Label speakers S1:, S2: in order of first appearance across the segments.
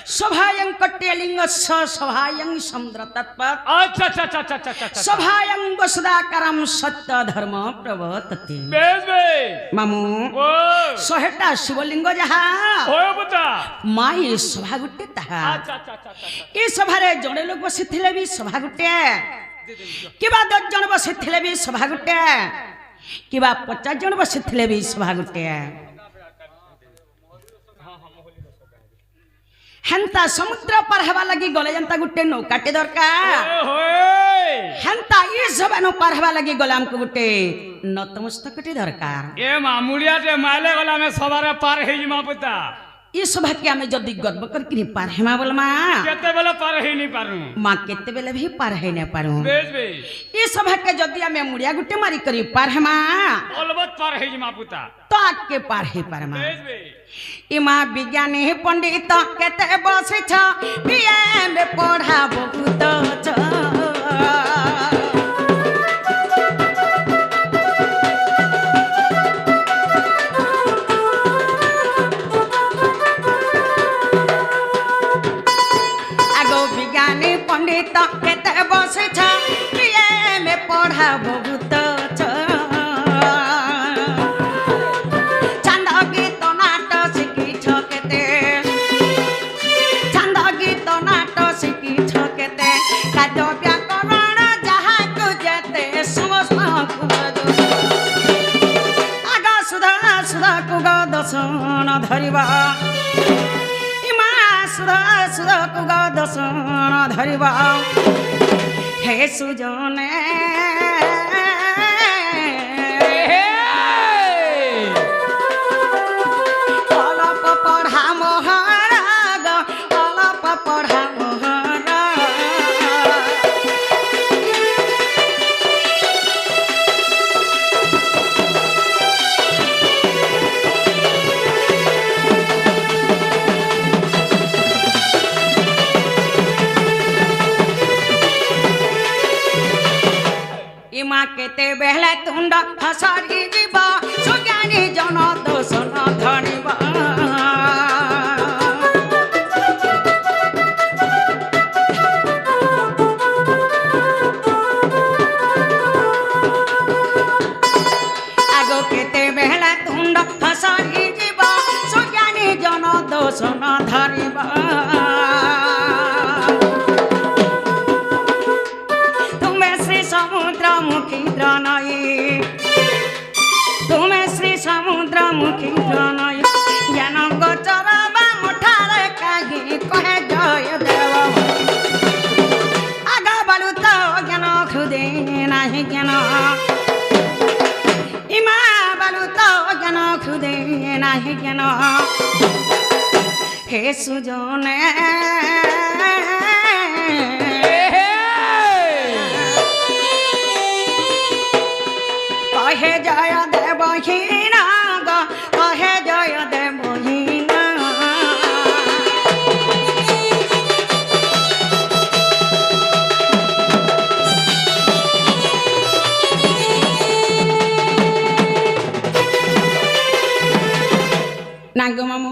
S1: सभायं कट्यलिंग सभायं समुद्र तत्व
S2: अच्छा अच्छा अच्छा अच्छा अच्छा अच्छा
S1: सभायं वसुदाकारम सत्य धर्म प्रवर्तते
S2: बेस बे
S1: मामू
S2: ओ
S1: सोहेटा शिवलिंग जहा
S2: होय बता
S1: माई सभा गुटे ताहा
S2: अच्छा अच्छा अच्छा अच्छा
S1: ए सभा रे जणे लोक बसिथिले भी सभा गुटे किबा 10 जण बसिथिले भी सभा गुटे किबा 50 जण बसिथिले भी सभा गुटे हेंता समुद्र पार हवा लगी गले जनता गुटे नौकाटे दरकार
S2: होय
S1: हेंता ये जबानो पार हवा लगी गले हमको गुटे नतमस्तकटे दरकार
S2: ए मामूलिया जे माले वाला में सवारे पार हे मा पता
S1: ये सभा के हमें जदी गर्व करके पार हेमा बोल मां
S2: केते बेला पार हे नहीं पारू
S1: मां केते बेले भी पार हे न पारू
S2: बेस बे
S1: ये सभा के जदी हमें मुड़िया गुटे मारी करी पार हेमा
S2: अलबत पार हे मा पता
S1: तो आके पार हे पार मां
S2: बेस बे
S1: इमा विज्ञानी पंडित केते बसे छ बिया में पढ़ा बहुत छ आगो विज्ञानी पंडित केते बसे छ बिया में पढ़ा बहुत छ दसन धरिबा इमा सुधा सुधा कुगा दसन धरिबा हे सुजने अलप पढ़ा मोहराग अलप पढ़ा इमा केते बेहले तुंड हसारी जीवा सुज्ञानी जन दोसन धरिबा आगो केते बेहले तुंड हसारी जीवा सुज्ञानी जन दोसन धरिबा समुद्रमुखी द्रनई तुम्हें श्री समुद्रमुखी द्रनई ज्ञान गोचर मुठारे कही कहे जय देव आगा बालू तो ज्ञान खुदे नहीं ज्ञान इमा बालू तो ज्ञान खुदे नहीं ज्ञान हे सुजने कहे जय देव हीना कहे जय देव हीना नागो मामू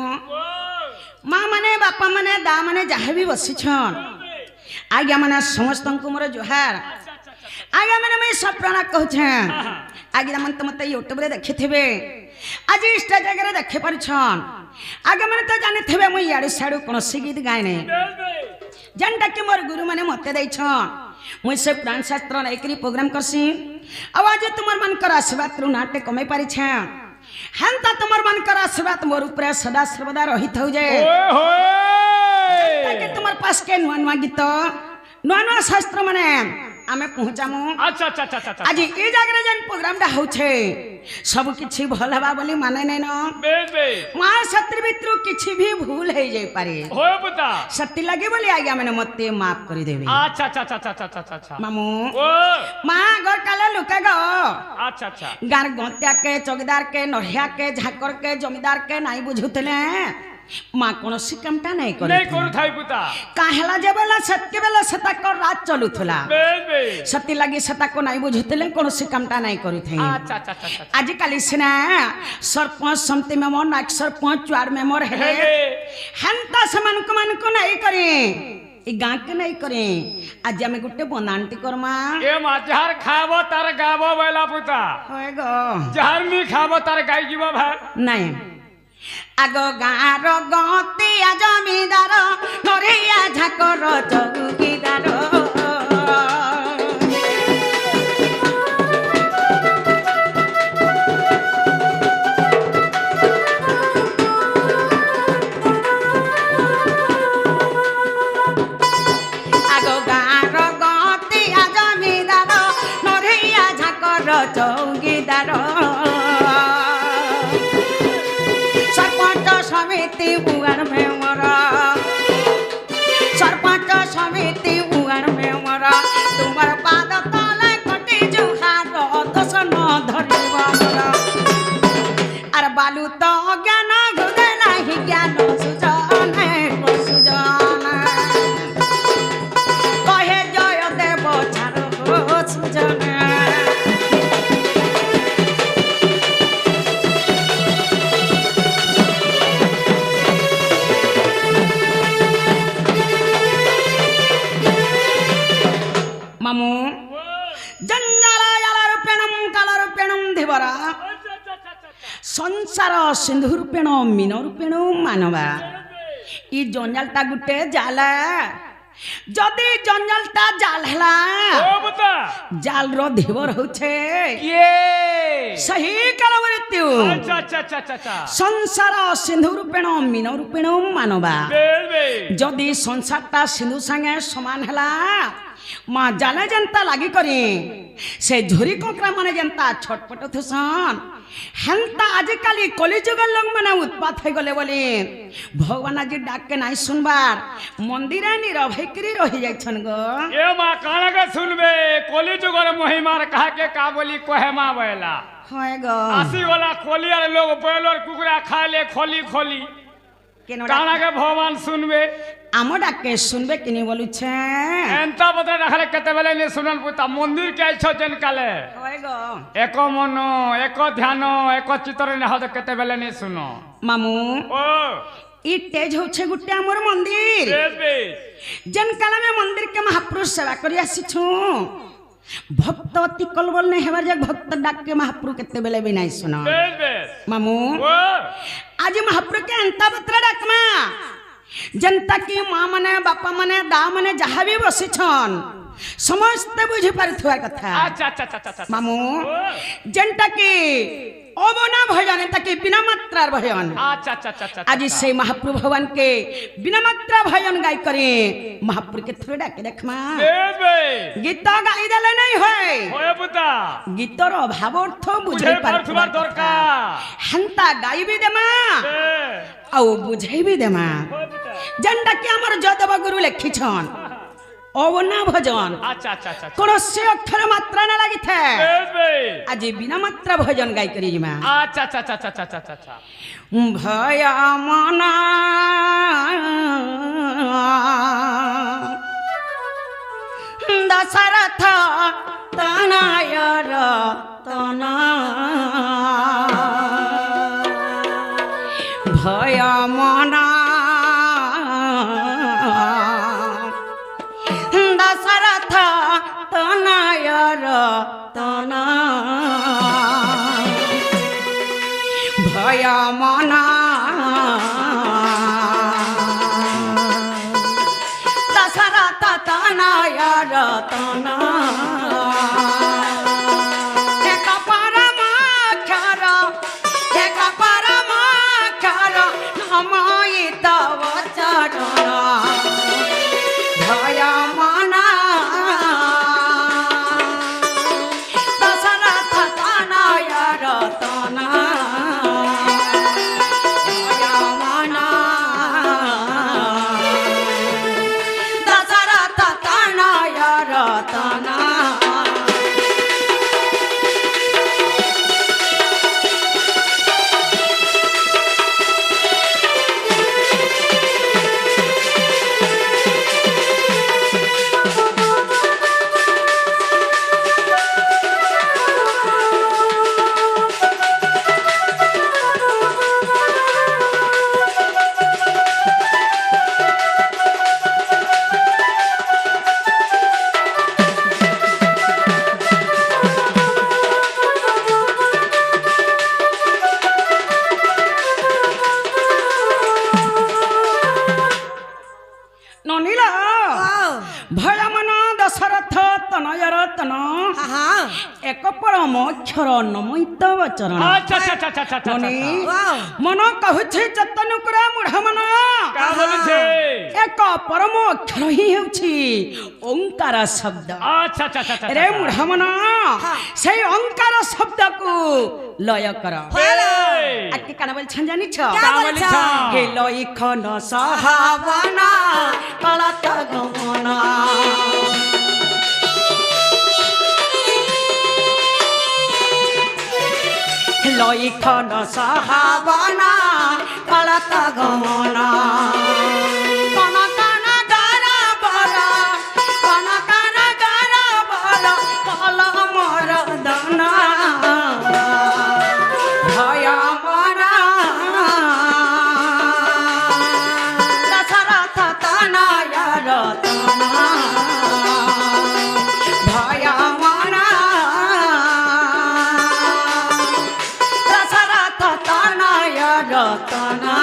S1: माँ माने बापा माने दा माने जहाँ भी बसी छन आज्ञा माने समस्त को मोर जोहार आज्ञा माने मैं सब प्राण कहूँ आगे मन तो मत यूट्यूब रे देखि थेबे आज इंस्टा जगह देखे पारछन आगे मन तो जाने थेबे मुई याडू साडू कोनसी गीत गाय नै जनटा के मोर गुरु माने मते दै छन मुई से पुराण शास्त्र लेकरी प्रोग्राम करसी आवाज तुमर मन कर आशीर्वाद रु नाटे कमे पारि छ हंता तुमर मन कर आशीर्वाद मोर ऊपर सदा सर्वदा रहित हो जाए ताके तुमर पास के नुआ नुआ गीत नुआ नुआ शास्त्र माने आमे पहुंचामु
S2: अच्छा अच्छा अच्छा अच्छा
S1: आज ए जागरे जन प्रोग्राम डा होछे सब किछि भल हवा बोली माने नै न
S2: बेस बे
S1: मां सत्र भितरु किछि भी भूल हे जाय पारे
S2: होय पता
S1: सत्य लागे बोली आज्ञा माने मते माफ करि देबे
S2: अच्छा अच्छा अच्छा अच्छा अच्छा अच्छा
S1: मामू
S2: ओ
S1: मां घर काले लुका गो
S2: अच्छा अच्छा
S1: गार गंत्या के चौकीदार के नढ़िया के झाकर के जमीदार के नाई बुझुतले माँ कौन सी कामटा नहीं
S2: थाई पुता
S1: काहेला जे बेला सत्य बेला सता को रात चलुथला सत्य लगी सता को नहीं बुझुतले कौन सी कामटा नहीं करू थे
S2: अच्छा अच्छा अच्छा
S1: आज काली सिना सरपंच समिति में मोर नाक सरपंच वार्ड में मोर है हंता ସେମାନଙ୍କୁ ମାନଙ୍କୁ ନାଇଁ କରି ଏ ଗାଁକେ ନାଇଁ କରି ଆଜି ଆମେ ଗୋଟେ ବନାନଟି କରମା
S2: ଏ ମା ଯାହାର ଖାବ ତାର ଗାବ ବେଲା ପୁତା
S1: ହଏ ଗো
S2: ଯାହାର ନି ଖାବ ତାର ଗାଇ ଯିବ ଭାଇ
S1: ନାଇଁ ଆଗ ଗାଁର ଗତିଆ ଜମିଦାର ନରିଆ ଝାକର ଚୌକିଦାର চৌকিদার সরপঞ্চ সমিতি উয়ার মেমর সরপঞ্চ সমিতি উয়ার মেমর তোমার পাদ তলে কটি জুহার দোষ ন ধরিব মোর আর বালু তো জ্ঞান গুদে নাহি জ্ঞান সুজনে সুজন কহে জয় দেব ছাড় সুজন মামু জঞ্জালায়ালারূপেণম ধীবরা সংসার সিন্ধুরূপেণ মীনরূপেণ মানবা ই জঞ্জালটা গুটে জালা যদি জঞ্জালটা জাল হেলা জালর ধীবর হচ্ছে সহি কাল মৃত্যু সংসার সিন্ধুরূপেণ মীনরূপেণ মানবা যদি সংসারটা সিন্ধু সাঙ্গে সমান হেলা মা জালে যেন্তা লাগি করি সে ঝুরি ককরা মানে যেন্তা ছটপট থুসন হেন্তা আজকালি কলিযুগের লোক মানে উৎপাত হয়ে গলে বলি ভগবান আজি ডাকে নাই শুনবার মন্দিরে নীরব হইকরি রহি যাইছন গো
S2: এ মা কানাকে শুনবে কলিযুগের মহিমার কাহাকে কা বলি কহে মা বয়লা
S1: হয় গো
S2: আসি গলা কলি আর লোক বয়লর কুকুরা খাইলে খলি খলি
S1: কেন
S2: কানাকে ভগবান শুনবে
S1: আমো ডাকে শুনবে কিনি বলুছে
S2: এন্তা বদে রাখলে কেতে বেলে নি শুনন পুতা মন্দির কে আইছ যেন কালে
S1: হয় গো
S2: এক মন এক ধ্যান এক চিত্তরে না হতে কেতে বেলে নি শুনো
S1: মামু
S2: ও
S1: ই তেজ হচ্ছে গুটে আমার মন্দির যেন কালে আমি মন্দির কে মহাপুরুষ সেবা করি আসিছু ভক্ত অতি কলবল নে হেবার যে ভক্ত ডাকে মহাপুরু কেতে বেলে বি নাই শুনো মামু আজি মহাপুরু কে এন্তা পত্র ডাকমা जनता की माँ मने बापा मने दा मने जहाँ भी बसी छन समस्त बुझी पारिथुआ कथा
S2: अच्छा अच्छा अच्छा अच्छा
S1: मामू जनता की अबना भजन ताकि बिना मात्रार भजन
S2: अच्छा अच्छा अच्छा
S1: आज से महाप्रभु भगवान के बिना मात्रा भजन गाय करे महाप्रभु के थोड़े डाके देखमा गीत गाई देले नहीं होय
S2: पुता
S1: गीतर भाव अर्थ बुझे पारिथुआ दरकार हंता गाई भी देमा आउ बुझाई भी देमा जनता की हमर जदव गुरु लिखी छन अवना भजन
S2: अच्छा अच्छा अच्छा
S1: कोन से अक्षर मात्रा ना लागि थे आज बिना मात्रा भजन गाय करी जिमा
S2: अच्छा अच्छा अच्छा अच्छा अच्छा अच्छा
S1: भय मना दशरथ तनयर तना भय मना दशरथ तनयर तना भय मना दशरथ तनयर तना ভয় মন দশরথ তনয়র তন এক পরম অক্ষর নমৈত চরণ
S2: আচ্ছা আচ্ছা আচ্ছা আচ্ছা আচ্ছা
S1: মনে মন কহুছে চতনুকুর মূঢ় মন
S2: কা বলছে
S1: এক পরম অক্ষর হি ହେଉଛି ଓଙ୍କାର ଶବ୍ଦ
S2: আচ্ছা আচ্ছা আচ্ছা আচ্ছা
S1: রে ମୂঢ় ମନ সেই ଓଙ୍କାର ଶବ୍ଦକୁ লয় কর আজকে কানা বলছেন জানিছ হে লয় খন সহাবনা কলত গমনা লয় খন সহাবনা কলত গমনা কন কন গার বল কন কন গার বল কল মর দনা ভয় মনা দশরথ তনয় রতনা ভয় মনা দশরথ তনয় রতনা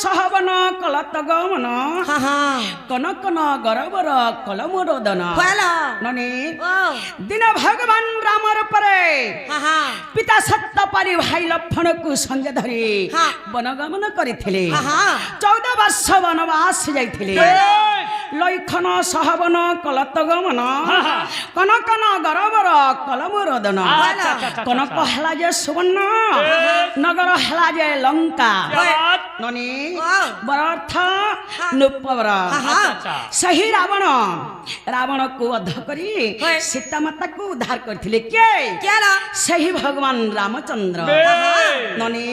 S1: সহবন কলত গমন কন কন গরবর কলমর দন ননি দিন ভগবান রামর পরে পিতা সত্য পারি ভাই লক্ষণকু সঙ্গে ধরি বনগমন করিଥିଲେ 14 ବର୍ଷ বনবাস যাইଥିଲେ লক্ষণ সহবন কলত গমন কন কন গরবর কলমর দন কনক হেলা যে সুবর্ণ নগর হেলা যে লঙ্কা ননি বরার্থ নৃপবর ସେହି ରାବଣ ରାବଣକୁ ବଧ କରି ସୀତା ମାତାକୁ ଉଦ୍ଧାର କରିଥିଲେ କିଏ ସେହି ଭଗବାନ ରାମଚନ୍ଦ୍ର ନନି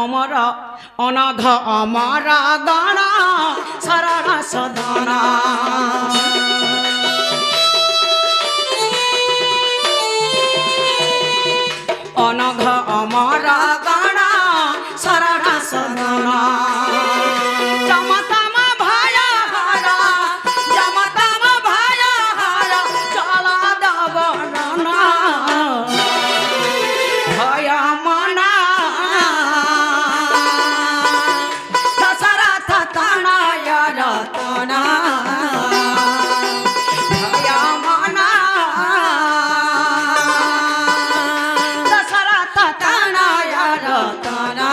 S1: ଅମର ଅନଘ ଅମର ଗଣ ଶରଣ ସଦନ ଅନଘ ଅମର ଗଣ ଶରଣ ସଦନ জমতম ভয় হর জমতম ভয় হর চল দবরণ ভয় মনা দশরথ তনয় রতনা ভয় মনা দশরথ তনয় রতনা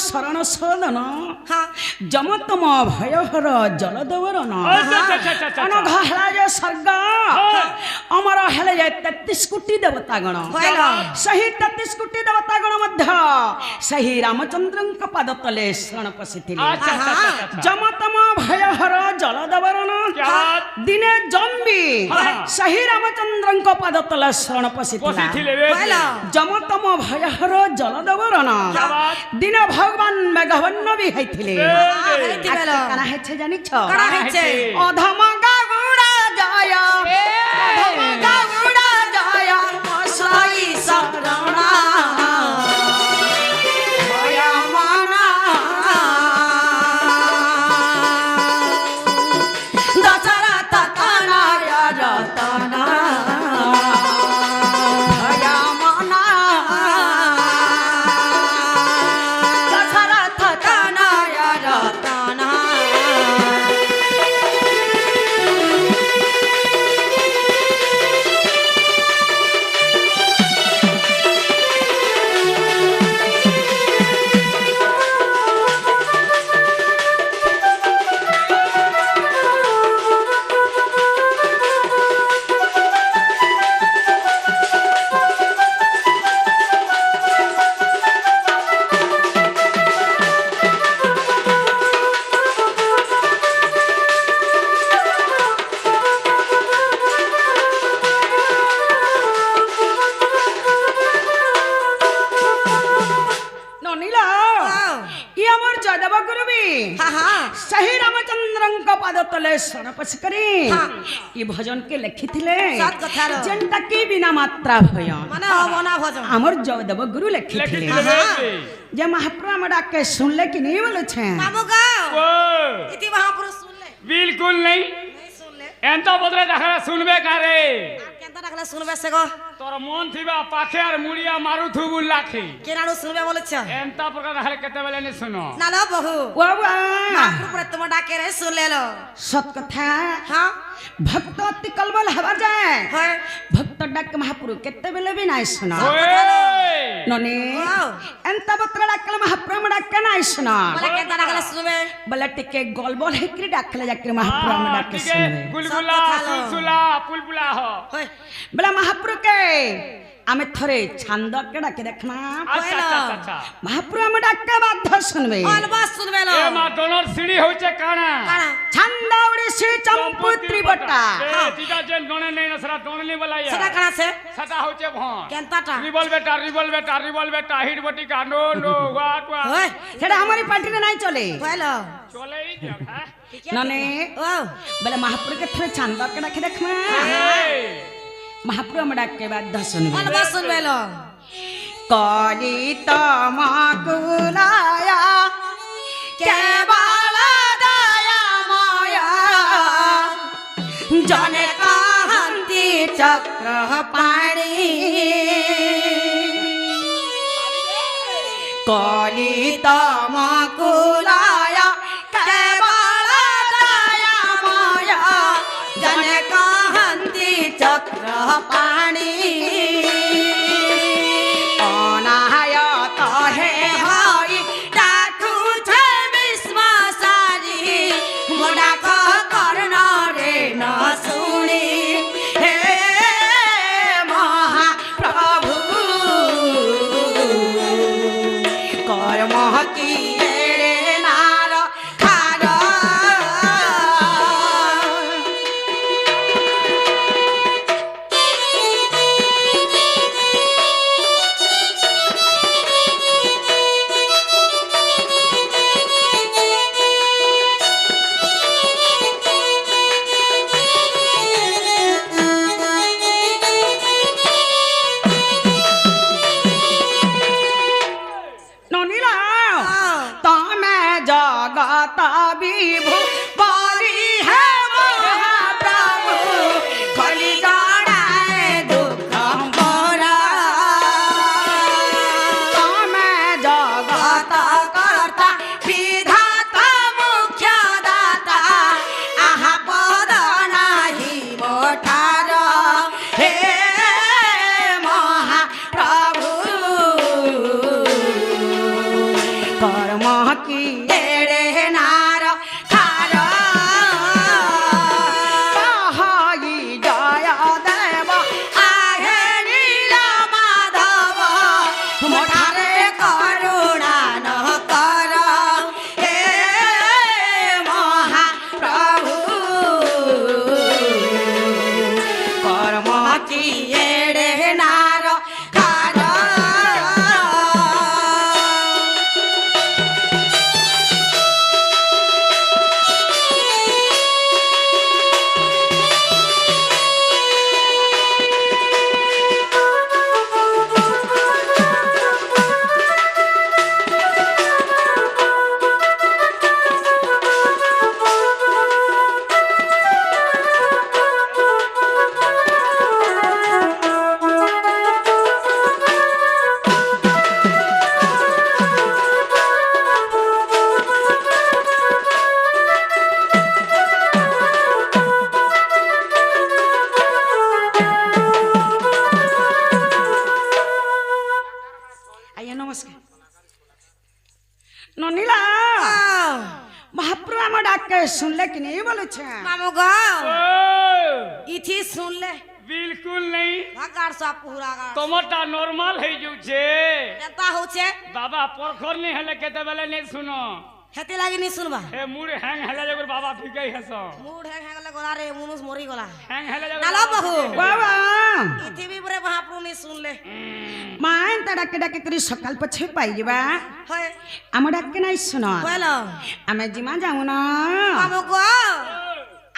S1: শরণ সদন জমতম ভয়হর জলদবরণ অনঘ হেলা যে স্বর্গ অমর হেলে যে 33 কোটি দেবতাগণ ସେହି 33 কোটি দেবতাগণ ମଧ୍ୟ ସେହି ରାମଚନ୍ଦ୍ରଙ୍କ ପାଦ ତଳେ ଶରଣ ପଶିଥିଲେ ଜମତମ ଭୟହର ଜଲଦବରଣ ଦିନେ ଜମ୍ବି ସେହି ରାମଚନ୍ଦ୍ରଙ୍କ ପାଦ ତଳେ ଶରଣ ପଶିଥିଲା ଜମତମ ଭୟହର ଜଲଦବରଣ ଦିନ ভগবান মেঘবন্ন বি হইଥିଲେ কানা হেছে জানিছ অধম গাগুড়া জয় অধম গাগুড়া জয় মশাই শরণ ভয় মনা দশরথ তনয় सही रामचंद्रଙ୍କ ପାଦ ତଳେ ଶରଣ ପଶ କରି ଏ ଭଜନ କେ ଲେଖିଥିଲେ
S3: ସତ କଥା ର।
S1: ଯେନ୍ଟା କି ବିନା ମାତ୍ରା ଭୟ
S3: ମାନେ ହବ ନା ଭଜନ
S1: ଆମର ଜୟଦେବ ଗୁରୁ ଲେଖିଥିଲେ ଯେ ମହାପ୍ରଭୁ ଆମ ଡାକେ ଶୁଣିଲେ କି नहीं बोले छे
S3: मामू गाओ
S2: ओ
S3: इति महापुरुष सुन ले
S2: बिल्कुल नहीं
S3: नहीं सुन ले
S2: एंता बदले देखा सुनबे कारे
S3: केनता रखला सुनबे से गो
S2: तोर मन थिबा पाखे आर मुड़िया मारू थुबु लाखी
S3: केनाडू सुनबे बोले छ
S2: एंता प्रकार देखा केते बेले नहीं सुनो
S3: ना लो बहु
S1: बाबा
S3: महापुरुष पर तुम डाके रे सुन ले लो
S1: सत कथा
S3: हां
S1: भक्त अति कलबल हवा जाए
S3: होय
S1: भक्त डाक महाप्रभु केते बेले भी नहीं सुना
S2: ओए
S1: ननी
S3: वाओ
S1: एंता बत्र डाकले महाप्रभु डाके नहीं सुना
S3: बोले केनता रखला सुनबे
S1: बोले टिके गोलबोल हेकरी डाकले जाके महाप्रभु डाके
S2: ठीक है
S1: सुनबे
S2: गुलगुला सुलसुला पुलपुला हो
S3: होय
S1: बोले महाप्रभु के आमे थरे छंद के डाके देखना
S2: अच्छा अच्छा अच्छा
S1: महाप्रभु हम डाके बाध्य सुनबे
S3: अलबा सुनबे लो
S2: ए मा डोनर सीढ़ी होचे काना
S3: काना
S1: छंद उड़ीसी चंपुत्री बटा
S2: ए तीटा जे डोने नहीं नसरा डोने नहीं बोला
S3: सदा
S2: यार
S3: काना से
S2: सटा होचे भों
S3: केनता टा
S2: रिवॉल बेटा हिट बटी का नो नो वाट वा
S3: होय
S1: सेटा हमारी पार्टी में नहीं चले
S3: होय लो
S2: चले ही जगह
S1: नने
S3: वाओ
S1: बोले महाप्रभु के थरे छंद के डाके देखना महाप्रभु हम डाके बाध्य सुनबे
S3: अलबा सुनबे लो
S1: कली तमकुलाया केवल दया माया जने कहंती चक्र पाणी कली तमकुलाया केवल दया माया जने कहंती चक्र पाणी अनायत हे हरि डाकु छे विश्वासारी मोडा कर्ण रे न सुनी हे महाप्रभु कर्म किए रे नार खार ननीला तमे जगत विभु बलि है महाप्रभु खली जड़ाए दुख मोरा तमे जगत कर्ता विधाता मुख्य दाता आहा पद नाही मोठार हे महाप्रभु कर्म किए रे नार खार कहाई जय देव आहे नील माधव मोठारे करुणा न कर हे महाप्रभु कर्म किए रे नार खार आइए नमस्कार ननीला महाप्रभु हम डाके सुनले कि नहीं बोले छे
S3: मामू गाओ
S2: ओ
S3: इथि सुन ले
S2: बिल्कुल नहीं
S3: भगार सा पूरा गार
S2: तोमटा नॉर्मल है जो छे
S3: केनता होचे
S2: बाबा परखर नहीं हले केते बेले नहीं सुनो
S3: হেতে লাগি নি শুনবা
S2: হে মুড় হ্যাং হেলা জগর বাবা ফিকাই হেস
S3: মুড হ্যাং হ্যাং গলা রে মনুষ মরি গলা
S2: হ্যাং হেলা জগর
S3: নালা বহু
S1: বাবা
S3: ইথিবি পরে মহাপ্রভু নি শুনলে
S1: মা এত ডাকে ডাকে করে সকাল পছে পাই যাবা
S3: হয়
S1: আমার ডাকে নাই শুন
S3: হলো
S1: আমি জিমা যাও না
S3: বাবু গো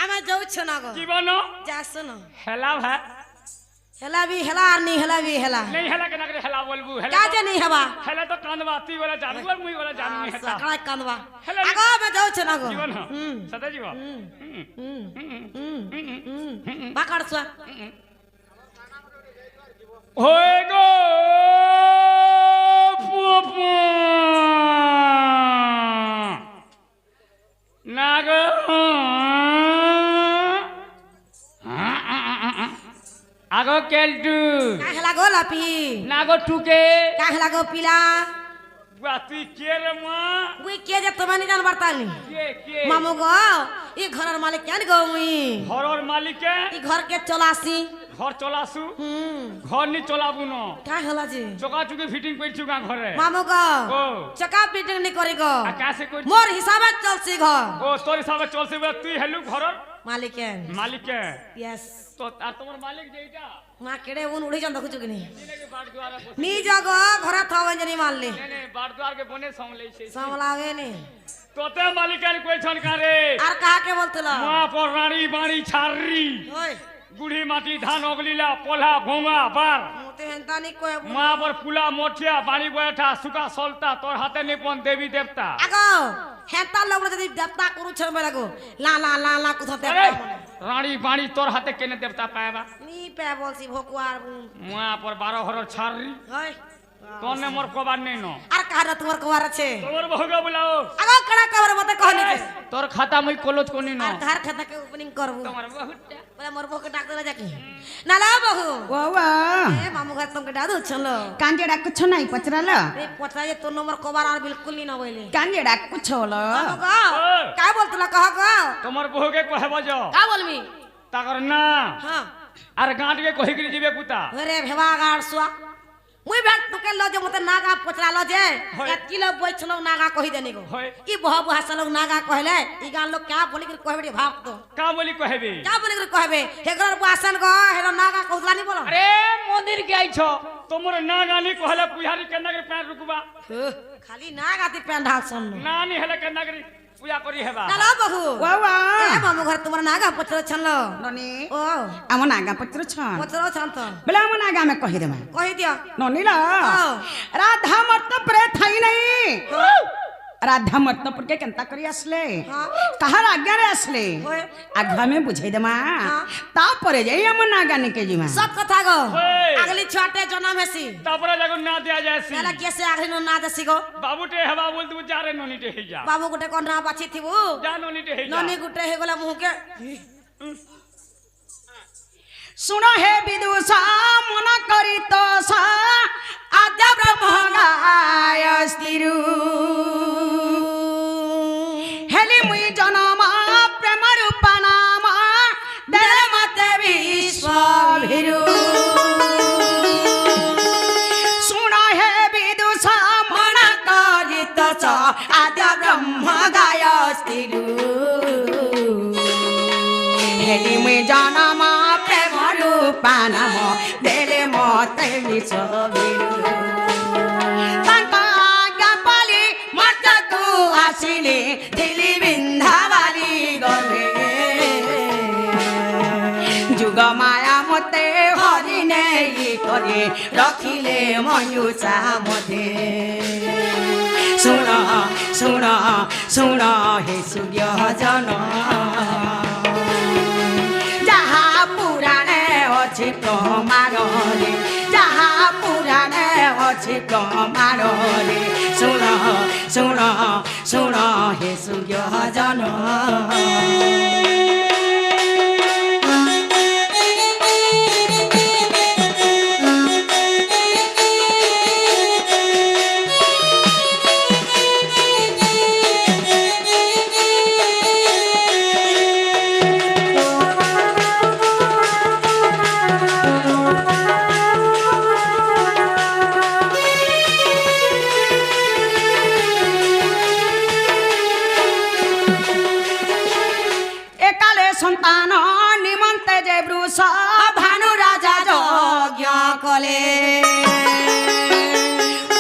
S3: আমি যাউছ না গো
S2: জীবন
S3: যা শুনো
S2: হেলা ভাই
S3: হেলা বি হেলা আর নি হেলা বি হেলা
S2: नहीं हेला के नगरे हेला बोलबू हेला
S3: কাজে নি হবা
S2: हेला तो कांदवा ती वाला जानू और मुई वाला जानू नहीं हेता
S3: সকালে কান্দবা
S2: হেলা
S3: আগো আমি যাউছ না গো
S2: जीवन सदा जीव
S3: বাকার সুয়া
S2: होए गो पुपु नाग आगो केल्टू
S3: কা হেলা গো লাপি
S2: नागो टुके
S3: কা হেলা গো পিলা
S2: बाती के रे मां
S3: উই কে যে তুমি নি জান বার্তানি
S2: के
S3: মামু গো ই ঘরের মালিক কেন গো মুই
S2: ঘরর মালিক के
S3: ই ঘর কে চলাসি
S2: ঘর চলাসু ঘর নি চলাবু ন
S3: কা হেলা জি
S2: চকা চুকে ফিটিং কইছু গা ঘরে
S3: মামু গো
S2: ও
S3: চকা পিটিং নি করি গো
S2: आ कैसे কই
S3: মোর হিসাবে চলছি ঘর
S2: ও তোর হিসাবে চলছে বলে তুই হেলু ঘরর
S3: মালিক
S2: মালিক के
S3: ইয়েস
S2: তো আর তোমার মালিক যেইটা
S3: মা কেড়ে উন উড়ি যান দেখুছো কি নি
S2: দিনে बाट द्वारा বসে
S3: নি জগ ঘরে থাওন জানি মারলি
S2: ने बाट द्वार के बने संभले छे
S3: সামলাবে নি
S2: তোতে মালিকের কইছন কারে
S3: আর কাকে বলতলা
S2: মা পর রানী বাড়ি ছাড়রি
S3: ওই
S2: গুড়ি মাটি ধান অগলিলা পোলা ভোঙা বার
S3: মতে হেনতা নি কয়
S2: মা পর পুলা মঠিয়া বাড়ি বয়ঠা সুকা সলতা তোর হাতে নিপন দেবী দেবতা
S3: আগো হেনতা লোক যদি দেবতা করু ছবে লাগো লা লা লা লা কোথা
S2: আরে
S3: দেবতা
S2: রানী বাড়ি তোর হাতে কেনে দেবতা পায়বা
S3: নি পে বলছি ভকুয়ার
S2: মা পর 12 ঘর ছাড়রি
S3: ওই
S2: তোনে মোর কবার নেই ন
S3: আর কারা তোমার কবার আছে
S2: তোমার বহুগা বুলাও
S3: আগো কড়া কবার মতে কহনি যে
S2: তোর খাতা মুই কলজ কোনি ন
S3: আর ধার খাতা কে ওপেনিং করব
S2: তোমার বহুটা
S3: বলে মোর বউকে ডাক দেলা যাকি না লা বহু
S1: বাবা
S3: এ মামু ঘর তোমাকে ডাদু ছলো
S1: কাঞ্জে ডাকুছ নাই পচরাল
S3: এই পচা যে তোর নম্বর কবার আর বিলকুল নি না বইলে
S1: কাঞ্জে ডাকুছ হলো
S3: মামু গো কা বলতলা কহ গো
S2: তোমার বহুকে কহেব য
S3: কা বলবি
S2: তাকর না
S3: হ্যাঁ
S2: আর গাঁটকে কহিকরি দিবে কুতা
S3: ওরে ভেবা গাড় সুয়া মুই ব্যাগ টুকে ল যে মতে নাগা পচরালো যে
S2: হয়।
S3: 1 কিলো বইছল নাগা কহি দেনি গো
S2: হয়।
S3: ই বহ বহাসল নাগা কহলে ই গান লোক কা বলি করে কহবে ভাব তো
S2: কা বলি কহেবে
S3: কা বলি করে কহবে হেগর বহাসন গো হেলো নাগা কহলা নি বলো
S2: আরে মন্দির কে আইছ তোমার না গানি কহলে পুজারি কেনা করে প্যান রুকবা
S3: খালি নাগাতি প্যান ঢাল সন
S2: না নি হেলে কেনা করে পূজা করি হেবা
S3: না লা বহু
S1: বাবা
S3: এ মামু ঘর তোমার নাগা পচর ছনলো
S1: ননি
S3: ও
S1: আমার নাগা পত্র ছন
S3: পচর ছন তো
S1: বলে আমার নাগা আমি কহি দেমা
S3: কহি দিও
S1: ননিল রাধা মর্তপুরে থাই নাই রাধা মর্তপুর के केंता करी आसले
S3: हाँ।
S1: कहार आज्ञा रे आसले
S3: ओए।
S1: आज्ञा में बुझाई देमा
S3: हाँ।
S1: तापरे जाई हम नागा निके जिमा
S3: सब কথা গো
S2: ওই।
S3: আগলি ছটে জনম হেসি
S2: তারপরে যখন না দেয়া যায়ছি
S3: তাহলে কেসে আগলি না দেসি গো
S2: বাবুটে হেবা বলতে যারে ননিটে হই যা
S3: বাবু গোটে কোন না বাছি থিবু
S2: যা ননিটে হই যা
S3: ননি গোটে হে গলা মুহকে
S1: सुनो हे विदुषा मन करी तो सा आद्य ब्रह्म गाय स्थिरु हेली मुई जनमा प्रेम रूप नाम देले मते विश्व भिरु सुनो हे विदुषा मन करी तो सा आद्य ब्रह्म गाय स्थिरु हेली मुई जनमा प्रेम रूप नाम देले मते विश्व भिरु तांका आज्ञा पाली मर्तकु आसिले दिली बिंधावाली गले जुग माया मते हरिने करे रखिले मयुषा मते सुन सुन सुन हे सूर्य जन যাহা পুরাণে অছি তোমারে যাহা পুরাণে অছি তোমারে শুণ শুণ শুণ হে সূর্য জন সন্তান নিমন্তে যে বৃষ
S3: ভানু রাজা যজ্ঞ কলে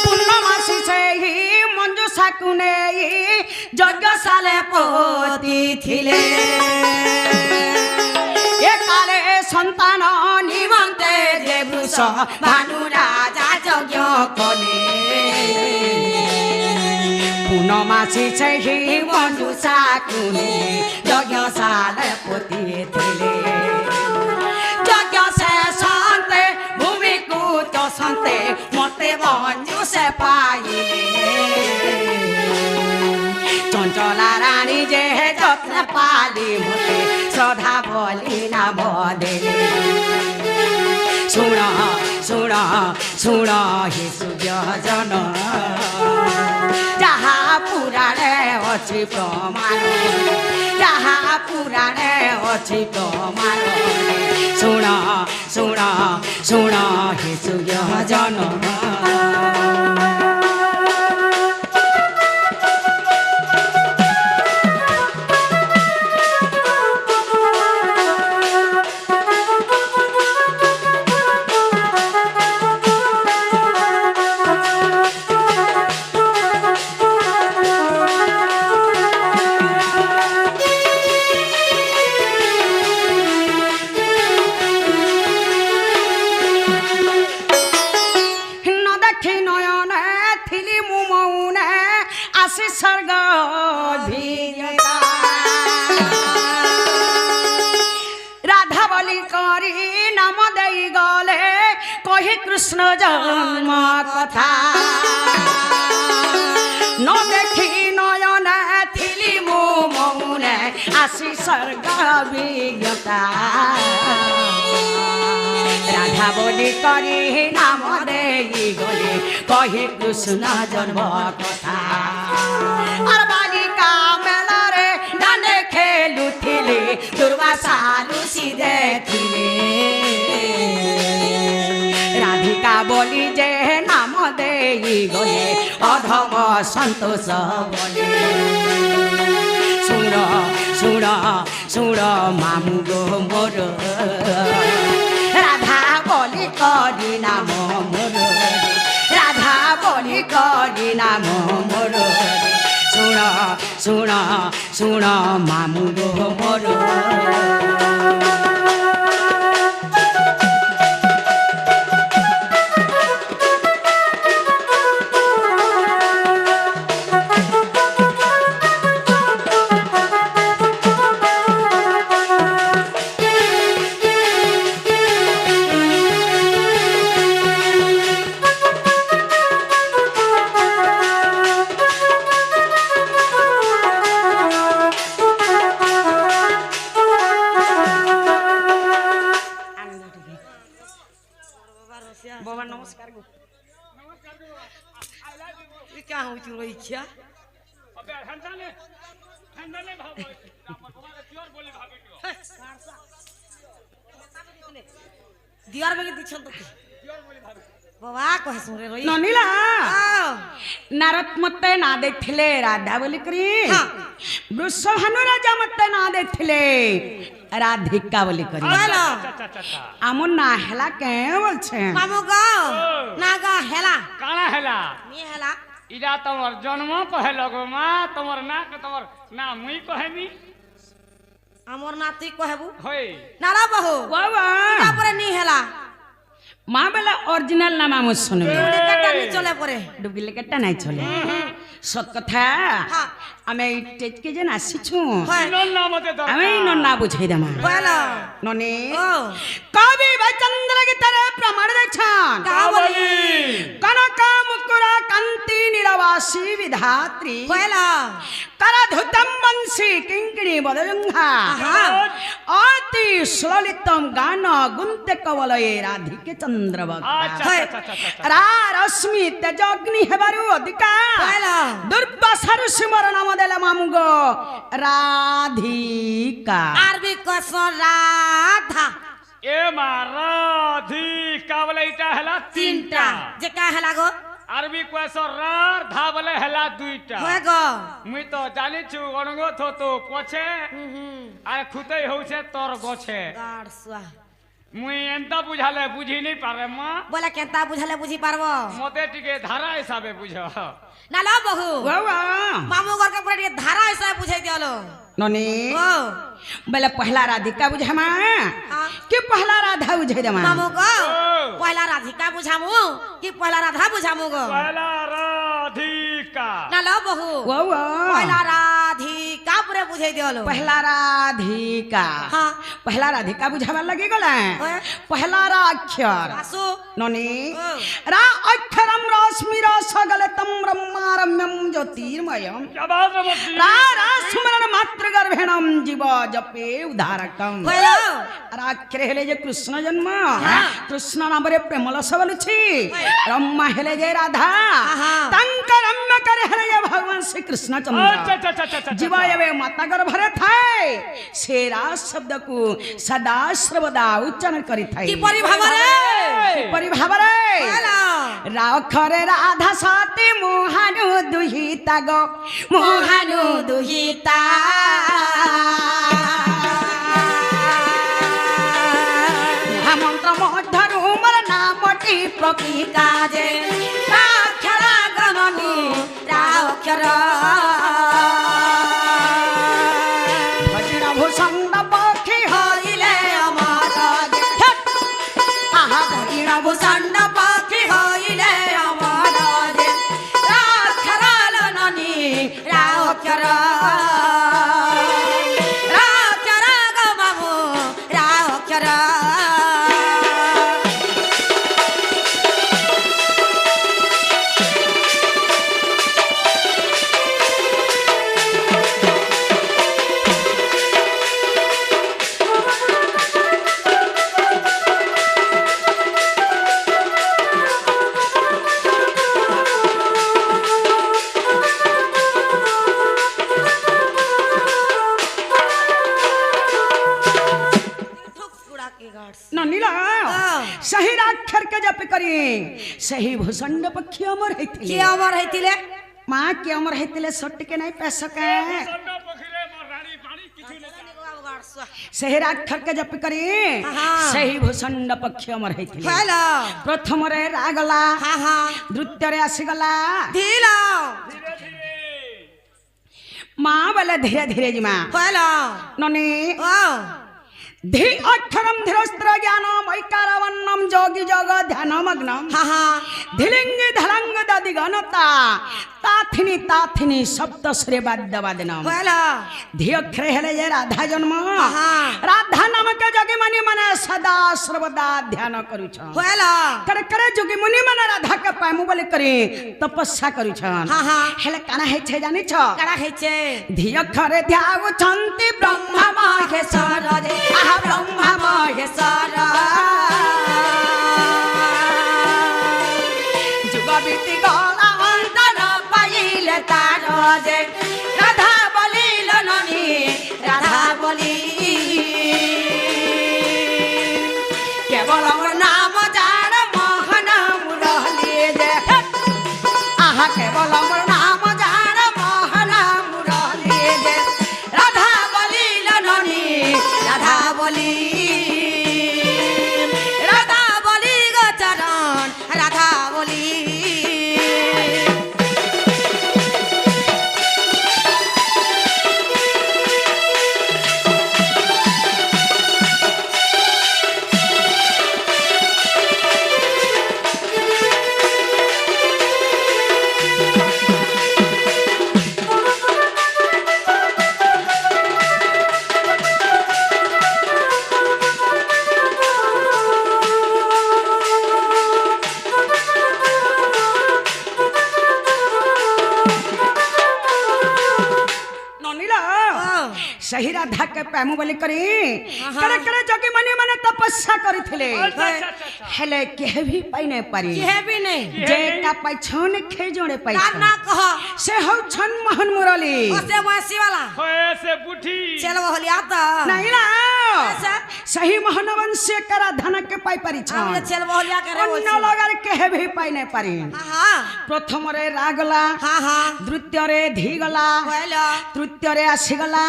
S1: পূর্ণমাসী সেই মঞ্জুষাকু নেই যজ্ঞশালে
S3: পতি থিলে
S1: একালে সন্তান
S3: নিমন্তে যে বৃষ ভানু রাজা যজ্ঞ কলে
S1: পূর্ণমাসী সেই
S3: মঞ্জুষাকু নেই যজ্ঞশালে পতি থিলে যজ্ঞ শেষন্তে ভূমিকু চষন্তে মতে মঞ্জু সে পাইলে
S1: চঞ্চলা রানী যে যত্ন পালি মতে শ্রদ্ধা বলি নাম দেলে শুণ শুণ শুণ হে সুজন যাহা পুরাণে অছি প্রমাণ যাহা পুরাণে অছি প্রমাণ শুণ শুণ শুণ হে সুজন স্বর্গ ভিজতা রাধা বলি করি নাম দেই গলে কহি কৃষ্ণ জন্ম কথা ন দেখি নয়নে থিলি মু মৌনে আসি স্বর্গ বিজ্ঞতা রাধা বলি করি নাম দেই গলে কহি কৃষ্ণ জন্ম কথা আর বালিকা মেলারে ডানে খেলুথিলে দুর্বাসা লুচি দেখলে রাধিকা বলি যে নাম দেই গলে অধম সন্তোষ বলে শুণ শুণ শুণ মামু গো মোর রাধা বলি করি নাম মোর রাধা বলি করি নাম মোর শুণ শুণ শুণ মামু গো মোর বাবা নমস্কার গো
S3: क्या हो चुरो इच्छा
S2: अबे हंसाने भाव तुम्हारे प्योर बोली भागे क्यों
S3: दिवार में दिछन तो
S2: प्योर बोली भागे
S3: बाबा कहे सुरे रही
S1: ନନିଲା ନାରଦ ମତେ ନା ଦେଇଥିଲେ ରାଧା ବୋଲିକରି ବୃଷଭାନୁ ରାଜା ମତେ ନା ଦେଇଥିଲେ ରାଧିକା ବୋଲିକରି
S3: हेलो
S1: আমার না হেলা কে বলছে
S3: मामू गाओ नागा हेला
S2: काना हेला
S3: मी हेला
S2: इरा तमर जन्म कहे लगो मां तमर ना के तमर ना मुई कहेमी
S3: हमर नाती कहबू
S2: होय
S3: नारा बहु
S1: বাবা
S3: तापरे नी हेला
S1: মা বেলা অরিজিনাল নাম আমি শুনবে
S3: डुप्लीकेट नी चले परे
S1: ডুপ্লিকেটটা নাই চলে সত কথা
S3: हां
S1: আমি এই টেজকে যেন আসিছু
S3: হয়
S2: नन नाम मते दरकार
S1: আমি নন্না বুঝাই দেমা
S3: हेलो
S1: ননি
S3: ओ
S1: কবি বৈচন্দ্র গীতারে প্রমাণ দেখছন
S3: का बोली
S1: কনক মুকুরা কান্তি নিরবাসী বিধাত্রী
S3: हेलो
S1: করধুতম বংশী কিঙ্কিণী বদজঙ্ঘা অতি সুললিতম গান গুন্তে কবলয়ে রাধিকে চন্দ্রবক্তা
S2: अच्छा अच्छा अच्छा
S1: রা রশ্মি তেজ অগ্নি হেবারু অধিকা
S3: हेलो
S1: দুর্বাসারু সিমর নাম দেলে মামুগ রাধিকা
S3: आरबी कसो राधा
S2: ए माराधी कावले इटा हला
S3: तीनटा जे का हेला गो
S2: আরবি কয়েছ রার ধা বলে হেলা দুইটা
S3: হয়ে গো
S2: মুই তো জানিছু অনগত হতো পছে আর খুতেই হচ্ছে তোর গছে
S3: গাড় সুয়া
S2: মুই এন্তা বুঝালে বুঝি নি পারে মা
S3: বলে কেনতা বুঝালে বুঝি পারবো
S2: মতে টিকে ধারা হিসাবে বুঝ
S3: না লো বহু
S1: বাবা
S3: মামু ঘরকে পুরো টিকে ধারা হিসাবে বুঝাই দিলো
S1: ननी
S3: ও
S1: बोले पहला राधिका बुझामा कि पहला राधा बुझे देमा
S3: মামু গো পয়লা রাধিকা বুঝামু কি পয়লা রাধা বুঝামু গো
S2: পয়লা রাধিকা
S3: না লো বহু
S1: वो वो
S3: পয়লা রাধিকা পুরো বুঝাই দিলো
S1: पहला राधिका
S3: हाँ।
S1: पहला राधिका बुझावा लगी गला
S3: ओए।
S1: पहला रा अक्षर
S3: আসু
S1: ननी
S3: ओ।
S1: रा अक्षरम रश्मिरा सगलतम ब्रह्मारम्यम ज्योतिर्मयम
S2: क्या बात है मती
S1: रा रा सुमरण मात्र गर्भेणम जीव जपे उदारकम
S3: হইলো
S1: রাক্ষে হেলে যে কৃষ্ণ জন্ম
S3: হ্যাঁ।
S1: কৃষ্ণ নামরে প্রেমল সবলুছি রম্মা হেলে যে রাধা
S3: হ্যাঁ।
S1: তাঙ্ক রম্য করে হেলে যে ভগবান শ্রী কৃষ্ণ
S2: अच्छा
S1: চন্দ্র
S2: अच्छा अच्छा अच्छा
S1: জীব এবে মাতা গর্ভরে থাই সে রাজ শব্দকু সদা সর্বদা উচ্চারণ করি থাই
S3: কি পরি ভাবরে
S1: পরি ভাবরে
S3: হইলো
S1: রাখরে রাধা সাথে মোহানু দুহিতা গো মোহানু দুহিতা মন্ত্র মধ্যরু মোর নামটি প্রকৃতা যে রাক্ষর গমনি রাক্ষর ভজন ভূষণ্ড পক্ষী হইলে আমার যে আহা ভজন ভূষণ্ড পক্ষী হইলে আমার যে রাক্ষর লননি রাক্ষর রাক্ষর গমু রাক্ষর
S3: ঠুকুড়া के गाड़
S1: ननीला
S3: हाँ।
S1: सही राक्षर के जप करी सही भूषण्ड पक्षी अमर
S3: কি
S1: हेतिले
S3: আমার হইতিলে
S1: माँ के अमर हेतिले सट के नहीं पैस सके
S2: सन्ना पखरे मोर रानी पानी किछु ने
S1: सही राक्षर के जप करी
S3: हाँ।
S1: सही भूषण्ड पक्षी अमर हेतिले
S3: হইলো
S1: प्रथम रे रागला
S3: হ্যাঁ হ্যাঁ
S1: द्वितीय रे आसीगला
S3: দিলো
S2: धीरे धीरे
S1: माँ बोले धीरे धीरे जी माँ
S3: হইলো
S1: ननी
S3: ও
S1: धी अक्षरम धीरस्त्र ज्ञानम ऐकारावन्नम जोगी जोग ध्यानमग्नम
S3: হ্যাঁ হ্যাঁ
S1: धिलिंगी धलंग ददि गणता ताथिनी ताथिनी सप्त श्री वाद्यवादनम
S3: হইলো
S1: धी अक्षर हेले जे राधा जन्म
S3: हाँ।
S1: राधा नाम के जोगी मुनि मने सदा सर्वदा ध्यान करूछ
S3: হইলো
S1: करे करे जोगी मुनि मने राधा के पामु बोले करी तपस्या करूछन
S3: हाँ, हाँ।
S1: हेले काना है छे जानि छ
S3: কাড়া খাইছে
S1: धी अक्षर ध्याउ छन्ति ब्रह्मा महेश्वर रे आहा ब्रह्मा महेश्वर जुग बीती गला अंतर पाइले तार जे राधा बोलिल ननी राधा बोली केवल मोर नाम जान मोहन मुरली जे आहा केवल मोर नाम जान मोहन मुरली जे राधा बोलिल ननी राधा बोली राधा बोली गो चरण राधा बोली ननीला सही राधा के प्रेम बोली करी करे करे जोगी मनी मने तपस्या करिथिले
S2: अच्छा अच्छा अच्छा
S1: हेले के भी पाइने पारी
S3: কি হেবি নেই
S1: जे का पाइछन खे जोड़े
S3: কার
S1: पाइछन
S3: না কহ
S1: से हौ छन मोहन मुरली
S3: ওসে মসি वाला
S2: होए से बुठी
S3: चलो होली आता
S1: नहीं ना
S3: ऐसा?
S1: सही मोहनवंशी के आराधना के पाई पारि
S3: আমরা ছেল বহলিয়া করে
S1: অন্য
S3: বলছি
S1: লগার কেহে ভি পাই নাই পারি
S3: হ্যাঁ
S1: প্রথমরে রাগলা
S3: হ্যাঁ হ্যাঁ
S1: দ্বিতীୟରେ ধীগলা
S3: কইল
S1: তৃতীୟରେ আসিগলা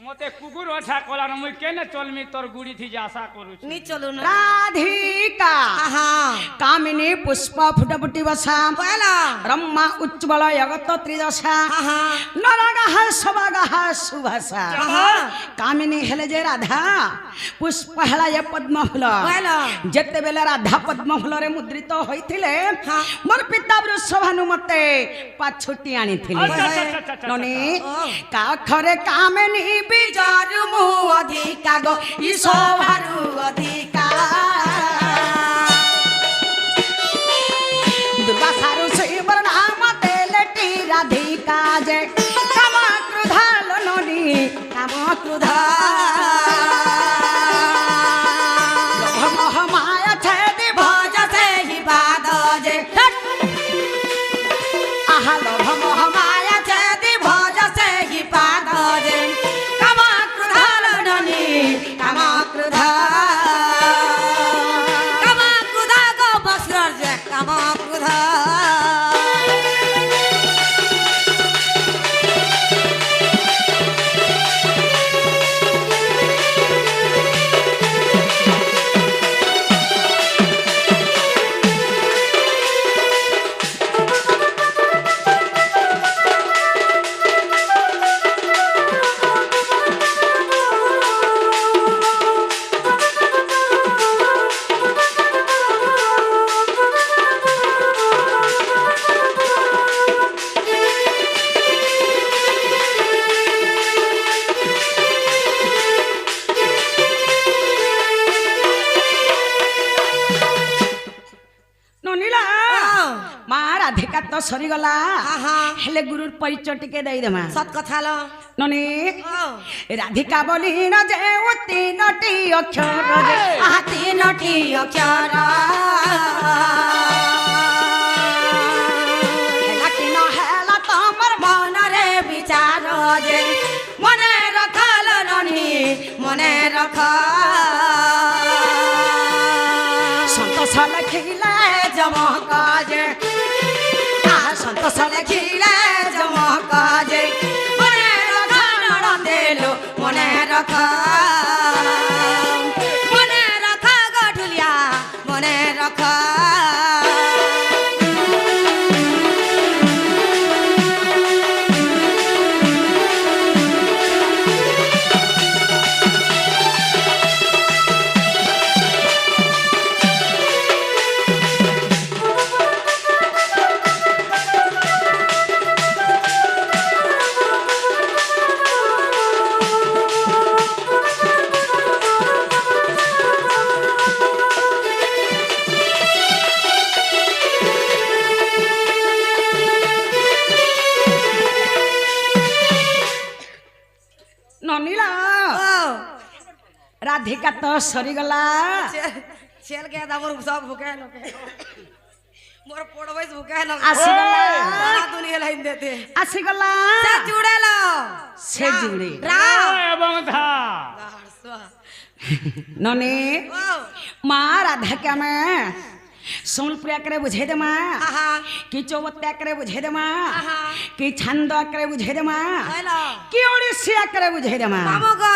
S2: মতে কুকুর অঠা কলার মুই কেনে চলমি তোর গুড়ি থি যে আশা করুছি
S3: নি চলু না
S1: রাধিকা
S3: হ্যাঁ
S1: কামিনী পুষ্প ফুটফুটি বসা
S3: কইল
S1: ব্রহ্মা উজ্জ্বল জগত ত্রিদশা
S3: হ্যাঁ
S1: নরগাহ সবাগাহ সুভাষা
S3: হ্যাঁ
S1: কামিনী হেলে যে রাধা পুষ্প হেলা যে পদ্ম ফুল
S3: কইল
S1: যেতেবেলে রাধা পদ্ম ফুলরে মুদ্রিত হইଥିଲେ
S3: হ্যাঁ।
S1: মোর পিতা বୃଷଭାନୁ ମତେ ପାଛୁଟି ଆଣିଥିଲେ ନନି କାଖରେ କାମିନୀ ବିଜରୁ ମୁଁ ଅଧିକା ଗो ଈଶୋଭାରୁ ଅଧିକା ଦୁର୍ବାସାରୁ ଶିବର ନାମ ଦେଲେଟି ରାଧିକା ଯେ କାମ କ୍ରୋଧ ନନି କାମ କ୍ରୋଧ ଲୋଭ ମୋହ ମାୟା ଛେଦି ଭଜ ସେହି ପାଦ ଯେ আহা লোভ মোহ মায়া ছেদি ভজ ସେହି পাদ যে কাম ক্রোধ ননি কাম ক্রোধ
S3: গো বসর যে কাম ক্রোধ
S1: ননিলা মা রাধিকা তো সরিগলা
S3: হ্যাঁ
S1: হেলে গুরুর পরিচয় টিকে দেই দেমা
S3: সত কথা লো
S1: ননি রাধিকা বলি না যে ও তিনটি অক্ষর যে আহা তিনটি অক্ষর হেলা কি ন হেলা তোমার মনরে বিচার যে মনে রাখাল ননি মনে রাখ সন্তোষ লেখিলে জমক যে আহা সন্তোষ লেখিলে জমক যে মনে রাখ নড় দেলো মনে রাখ
S3: মনে রাখা গঠুলিয়া
S1: মনে রাখ ননিলা রাধিকা তো সরিগলা
S3: ছেল কে দামর সব ভুকে লোকে মোর পড়বাই ভুকে লোকে
S1: আসিগলা
S3: সারা দুনিয়া লাইন দেতে
S1: আসিগলা
S3: সে জুড়েলো
S1: সে জুড়ে
S3: রাম
S2: এবং ধা
S1: ননি
S3: ও
S1: মা রাধা के मैं सोनपुरिया करे बुझे दे माँ
S3: আহা
S1: कि चौबत्या करे बुझे दे माँ
S3: আহা
S1: कि छंद करे बुझे दे माँ
S3: হইলো
S1: कि ओडिसिया करे बुझे दे माँ
S3: মামু গো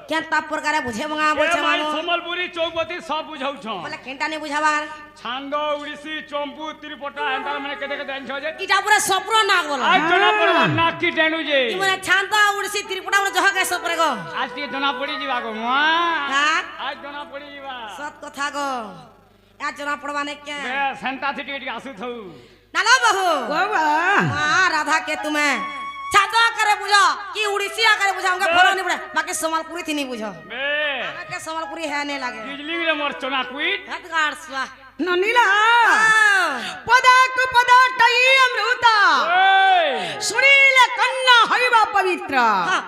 S3: কেন তাপ প্রকারে বুঝে মঙ্গা বলছে মামু
S2: সম্বলপুরি চৌপতি সব বুঝাউছ
S3: বলে কেনটা নে বুঝাবার
S2: ছান্দ উড়িষ্যি চম্পু ত্রিপটা এন্টার মানে কেতে কেতে আনছ যে
S3: ইটা পুরা সপ্র নাক বলো
S2: আজ জনা পড়বা নাকি টেনু যে
S3: ই মানে ছান্ত উড়ছি ত্রিপুটা মানে জহকে সপ্রে গো
S2: আজ টিকে জনা পড়ি ଯିବା গো মা
S3: হ্যাঁ
S2: আজ জনা পড়ি ଯିବା
S3: সত কথা গো এ জনা পড়বা নে কে
S2: বে সেন্টা থি টিকে আসু থউ
S3: না লো বহু
S1: बाबा
S3: মা রাধা কে তুমি ছাদ করে বুঝো কি উড়িষ্যা করে বুঝো আমাকে ফরক নি পড়ে বাকি সম্বলপুরি থি নি বুঝো
S2: বে
S3: আমাকে সম্বলপুরি হ্যাঁ নে লাগে
S2: কিজলিং রে মোর চনা কুইট
S3: হাত গাড় সুয়া
S1: ननीला पदा को पदा टाई अमृता
S2: এই
S1: सुनील कन्ना हरिवा पवित्र
S3: हाँ।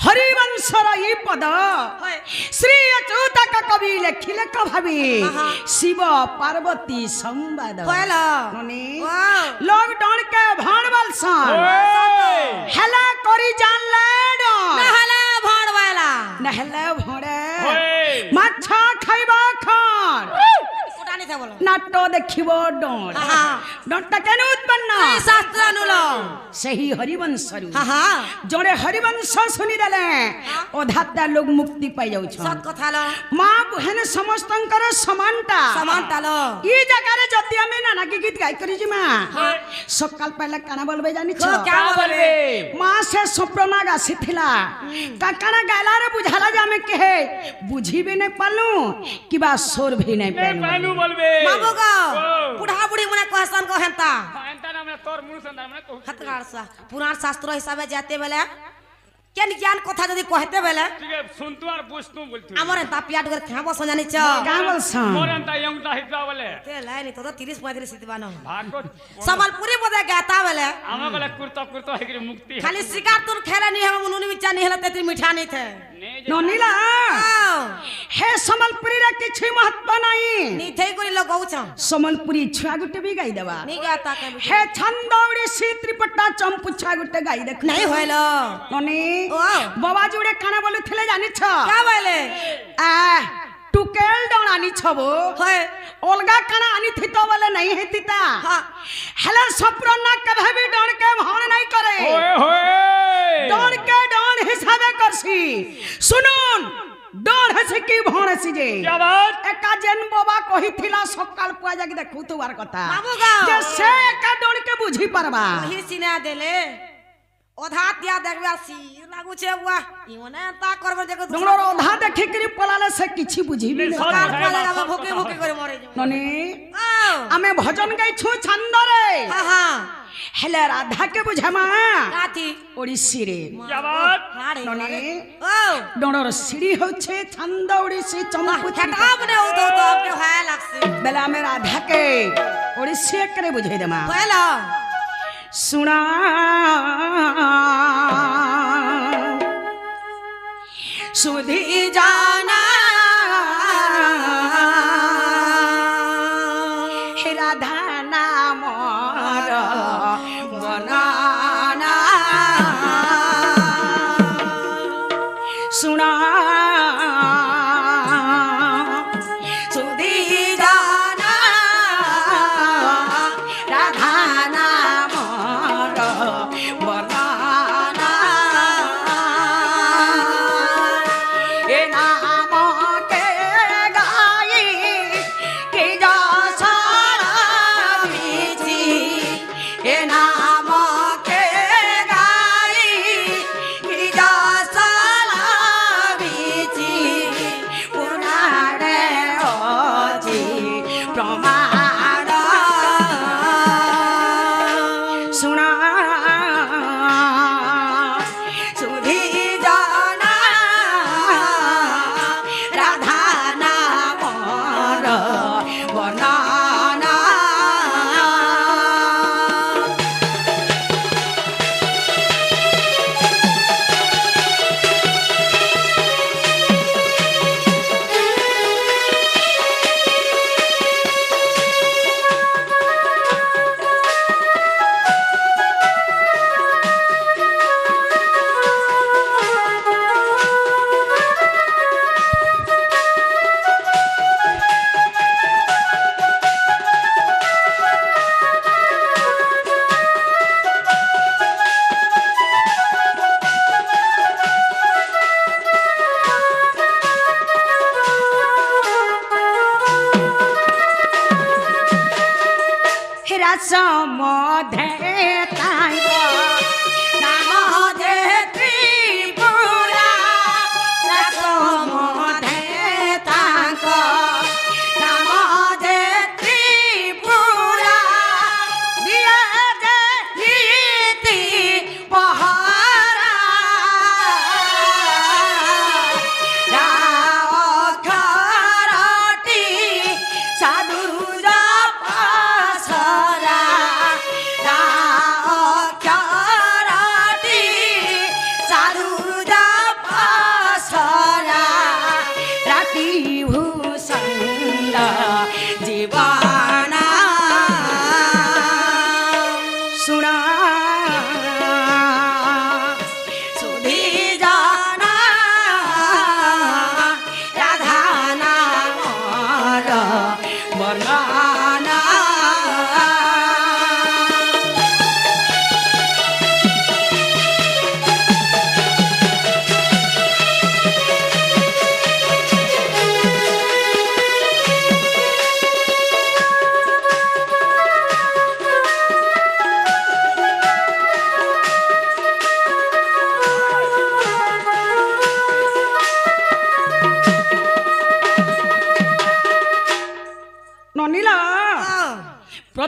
S1: हरिवंशर ई पद
S3: হয়
S1: श्री अच्युत का कवि लेखिले कभाबी
S3: हाँ।
S1: शिव पार्वती संवाद
S3: কয়লা
S1: ननी
S3: वाह
S1: लॉकडाउन के भाण बलसन
S2: ওই
S1: हेला करी जानले
S3: বলো
S1: নাট দেখিব ডর
S3: হা
S1: ডরটা কেন উৎপন্ন
S3: এই শাস্ত্র আনুল
S1: ସେହି ହରିବଂଶରୁ
S3: হা
S1: ଜଣେ ହରିବଂଶ ଶୁଣିଦେଲେ ଅଧାଟା ଲୋକ ମୁକ୍ତି ପାଇଯାଉଛ
S3: সত কথা লো
S1: ମା ବୁହେନ ସମସ୍ତଙ୍କର ସମାନଟା
S3: সমানটা লো
S1: ଇ ଜାଗାରେ ଯଦି ଆମେ ନାନାକି ଗୀତ ଗାଇ କରି ଯିମା ସକାଳ ପାଇଲେ କାଣା ବୋଲବେ ଜାଣିଛ
S3: क्या बोलबे
S1: ମା ସେ ସ୍ୱପ୍ନନାଗ ଆସିଥିଲା କାଣା ଗାଇଲାରେ ବୁଝାଲା ଯେ ଆମେ କେhe ବୁଝିବି ନାଇଁ ପାଲୁ କିବା ସ୍ୱର ବି ନାଇଁ
S2: ए
S1: ପାଲୁ
S2: पालू बोलबे
S3: बाबू को
S2: ओ।
S3: बुढ़ा बुढ़ी मने कहसन को हेंता
S2: एंता ना मैं तोर मुंह से ना मैं कहू
S3: हतगाड़ सा पुराण शास्त्र हिसाबे जाते बेले केन ज्ञान कथा जदी कहते बेले
S2: ठीक है सुन तू और बुझ तू बोल तू
S3: हमर एंता पियाट कर खा बस जानि छ
S1: କାଁ ବୋଲସନ୍
S2: मोर एंता यंगता हितवा बोले
S3: ते लाइन तो 30 35 सितबा न
S2: भागो
S3: संबलपुरी बदे गाता बेले
S2: आमा बोले कुर्ता कुर्ता हेकरी मुक्ति
S3: खाली शिकार तुर खेले नहीं हम मुनुनी बिचा नहीं हला तेती मीठा नहीं थे
S2: नहीं
S1: ନନିଲା ହେ ସମ୍ବଲପୁରୀରେ କିଛି ମହତ୍ଵ ନାହିଁ
S3: नहीं थे कोई लगाउ छ
S1: ସମ୍ବଲପୁରୀ ଛୁଆ ଗୋଟେ ବି ଗାଇଦେବା
S3: नहीं गाता के
S1: ହେ ଛନ୍ଦ ଓଡ଼ିଶୀ ତ୍ରିପଟା ଚମ୍ପୁଛା ଗୋଟେ ଗାଇ ଦେଖ
S3: नहीं होइलो
S1: ନନି
S3: ओ
S1: ବାବା ଯୋଉଟେ କାଣା ବୋଲୁଥିଲେ ଜାଣିଛ
S3: क्या बोले
S1: ଆ ଟୁକେଲ ଡଣ ଆନିଛ ବୋ
S3: होय
S1: ଅଲଗା କାଣା ଆନିଥିତ ବୋଲେ ନାଇଁ ହେତିତା
S3: हां
S1: ହେଲେ ସପ୍ରନା କେବେ ବି ଡଣ କେ ଭଣ ନାଇଁ करे
S2: ओए होए
S1: डर के डर हिसाबे करसी सुनुन डर हसे की भणसी जे
S2: क्या बात
S1: एका जेन बाबा कहिथिला सकाल पुआ जाके देखू तुवार कथा
S3: बाबू गाओ।
S1: जे से एका डर के बुझी परबा
S3: वही सिना देले ओधा तिया देखबा सी लागु छे बुआ इमने ता करबे देखो
S1: डोंगर ओधा देखि करी पलाले से किछि बुझी भी
S2: नहीं,
S1: नहीं
S3: कार पर लगा भूके भूके करे मरे जो
S1: ननी
S3: आओ
S1: आमे भजन गाई छु छंदरे
S3: हां हां
S1: हेले राधा के बुझमा
S3: काती
S1: ओडिसी रे
S2: क्या बात
S3: हाड़े
S1: ननी
S3: ओ
S1: डोंगर सिड़ी होछे छंद ओडिसी चंपू
S3: हटा बने उ तो आपके हाय लागसी
S1: बेला में राधा के ओडिसी करे बुझे देमा
S3: हेलो
S1: सुना सुधी जाना हे राधा नाम बनाना सुना सुधी जाना राधा नाम बनाना ए ना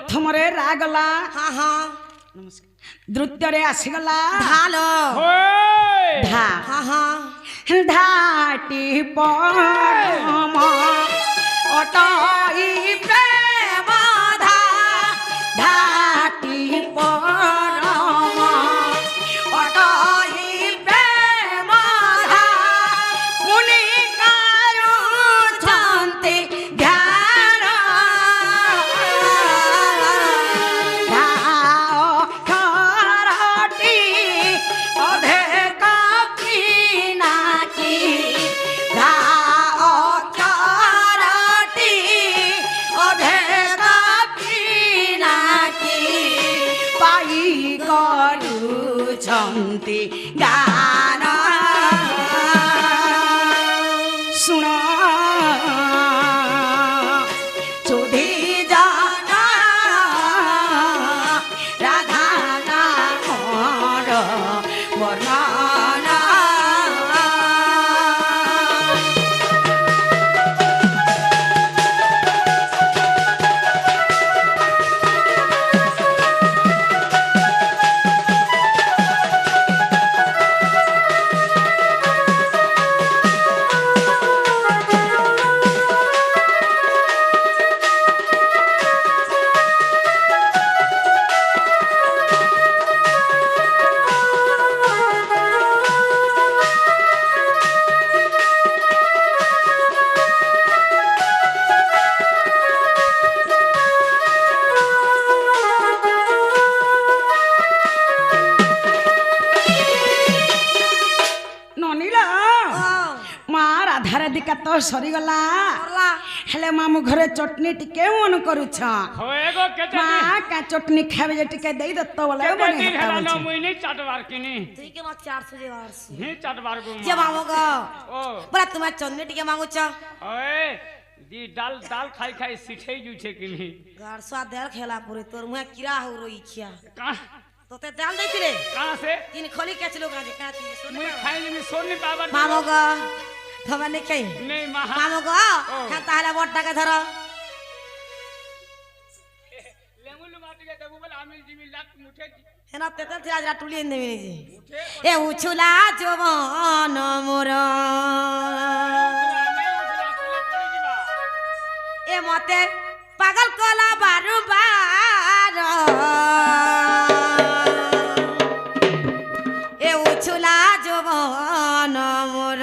S1: ପ୍ରଥମରେ ରା ଗଲା
S3: हाँ हाँ
S1: ଦ୍ୱିତୀୟରେ ଆସିଗଲା
S3: ढालो
S2: होय
S1: ଧା
S3: हाँ हाँ
S1: ধাটি পরম অটই প্রেম ধা ধাটি পরম অটই প্রেম ধা মুনি কারুଛନ୍ତି ধ্যান ধাও খরটি অধে কাপি নাকি ধাও খরটি অধে কাপি নাকি পাই କରୁଛନ୍ତି ଗାନ ଶୁଣ ଚୋଧି ଜାନ ରାଧା ନାମର ବର୍ଣ୍ଣନା ନନିଲା ମା ରାଧାରାଧିକା ତ ସରିଗଲା
S3: करला
S1: ହେଲେ ମାମୁଁ ଘରେ ଚଟନି ଟିକେ ମନ କରୁଛ
S2: होय गो केते
S1: ମା କା ଚଟନି ଖାଇବେ ଯେ ଟିକେ ଦେଇ ଦତ୍ତ ବୋଲେ
S2: केते
S1: ବନି
S2: दिन
S1: ହେତା
S2: हला न
S1: बोलছে
S2: मुई चाटवार किनी
S3: तुई के मत 400 जे 800
S2: नहीं चाटवार को
S3: जे मामो गो
S2: ओ
S3: बोला तुम्हें चन्नी टिके मांगू छ
S2: ओए दी दाल दाल खाई खाई सिठै जु छे किनी
S3: घर स्वा देल खेला पूरे तोर मुहे कीड़ा हो रोई छिया
S2: का
S3: तोते दाल दे रे
S2: कहां से
S3: तीन खोली के चलो गाजे का ती
S2: मुई खाई नहीं सोन नहीं पावर
S3: मामो गो थबा नहीं खाई
S2: नहीं महा
S3: मामो गो हां ताहले बट्टा के धरो
S2: लेमुल माटी के देबु बोले आमिल जिमिल लाट मुठे
S3: हेना तेते थी आज टुली ने मिनी जी ए उछुला जवान मोर ए मते पागल कोला बारू बार ए उछुला जवान मोर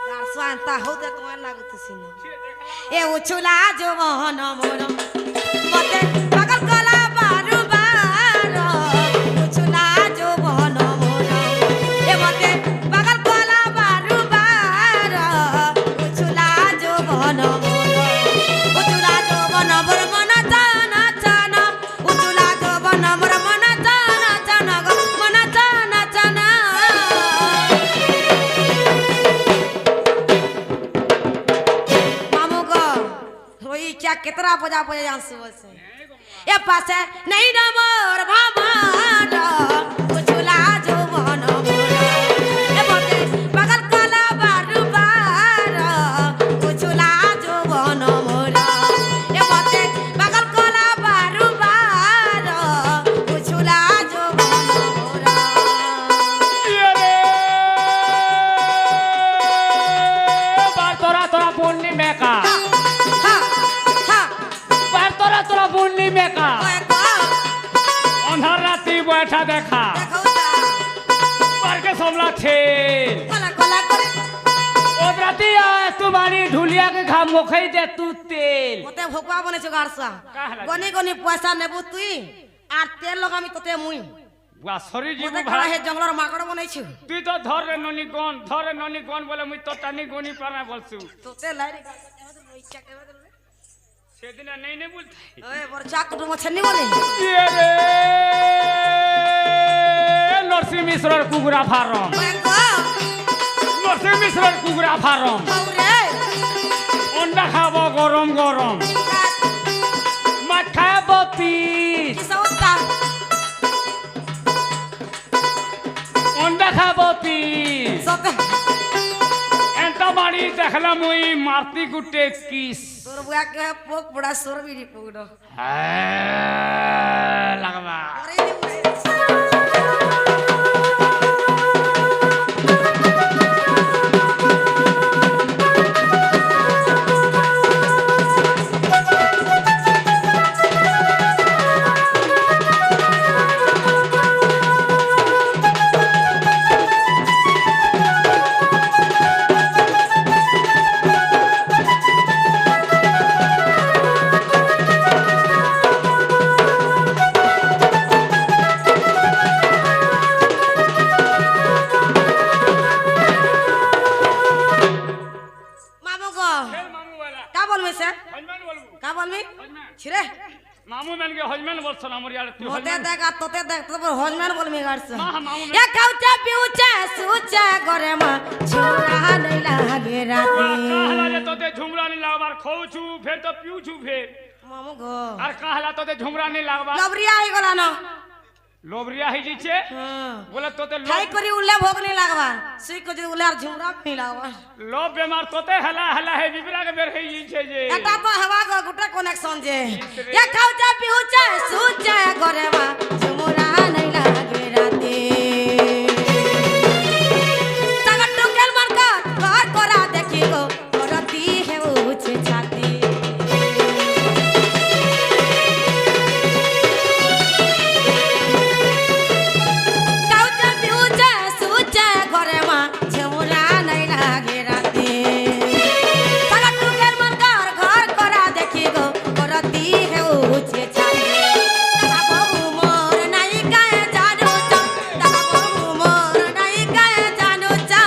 S3: दासवांता होते तुम्हारे लागत सिनो ए उछुला जवान मोर मते पागल कोला बारू बार उछुला जवान मोर ए मते पागल कोला बारू बार उछुला जवान मोर उछुला जवान मोर मन जाना जाना उछुला जवान मोर मन जाना जाना गो मन जाना जाना मामू गो रोई क्या कितना बजा बजा जान सुबह से ए पासे नहीं ना मोर भामान उछुला जवान मोर ए बोते पागल कोला बारू बार उछुला जवान मोर ए बोते पागल कोला बारू बार उछुला जवान मोर
S2: ये रे बार तोरा तोरा बोलनी में का
S3: हा हा
S2: बार तोरा तोरा बोलनी में का
S3: ओए को
S2: अंधार राती बैठा देखा
S3: देखौता
S2: पर के सोमला छेल
S3: कोला कोला करे
S2: ओ राती आए तुम्हारी ढुलिया के घाम मोखई दे तू तेल
S3: মতে ভোকবা বনেছো গারসা
S2: কাহলা?
S3: গনি গনি পয়সা নেবু তুই আর তেল লগামি তোতে মুই
S2: बुआ सरी जी
S3: মতে
S2: भाई
S3: খালা হে জঙ্গলর মাকড় বনেছো
S2: তুই তো ধর রে ননি গন বলে মুই তো টানি গনি পারা বলছু
S3: তোতে লাইরি ইচ্ছা কেবে দেবে
S2: সেদিন নেই নেই বলতাই
S3: ওই বড় চাক কুটুম ছন্নি বলে
S2: ये रे नरसिंह मिश्रर कुकुरा फार्म
S3: ওই গো
S2: नरसिंह मिश्रर कुकुरा फार्म
S3: ওরে
S2: अंडा खाबो गरम गरम माछ खाबो पीस
S3: কিসওতা
S2: अंडा खाबो पीस
S3: সতে
S2: एंता मारी देखला मुई मारती गुटे किस
S3: तोर बुआ के पोक बड़ा सोर भी पोक दो
S2: लगवा
S3: अरे ये बुआ छिरे
S2: मामू मैन के हजमन बोल सना मोर यार तू
S3: मोते देखा तोते देख तो हजमन बोल में गाड़ से
S2: हां मामू
S3: ये खाउचा पिउचा सुचा करे मा छोरा नहीं लागे राती
S2: कहला जे तोते झुमरा नहीं लागबार खौचू फिर तो पिउचू फिर
S3: मामू गो
S2: और कहला तोते झुमरा नहीं लागबार
S3: लबरिया ही गला न
S2: लोबरिया ही जीचे
S3: हां
S2: बोले तोते
S3: खाई करी उल्ले भोग नहीं लागबा सुई को जे उल्ले झुमरा नहीं लागबा
S2: लोब बीमार तोते हला हला है बिबरा के बेर है जीचे जे
S3: एटा तो हवा को गुटा कनेक्शन जे ये खाउचा पिउचा सुचा करे मा झुमरा नहीं लागे राती तगट टुकेल मार का घर कोरा देखी गो करती है उछ छाती खाउचा पिउचा सुचा करे मा झुमरा नहीं लागे राती तगट टुकेल मार का घर कोरा देखी गो करती है उछ छाती दादा बहु मोर नहीं काहे जानो चा दादा बहु मोर नहीं काहे जानो चा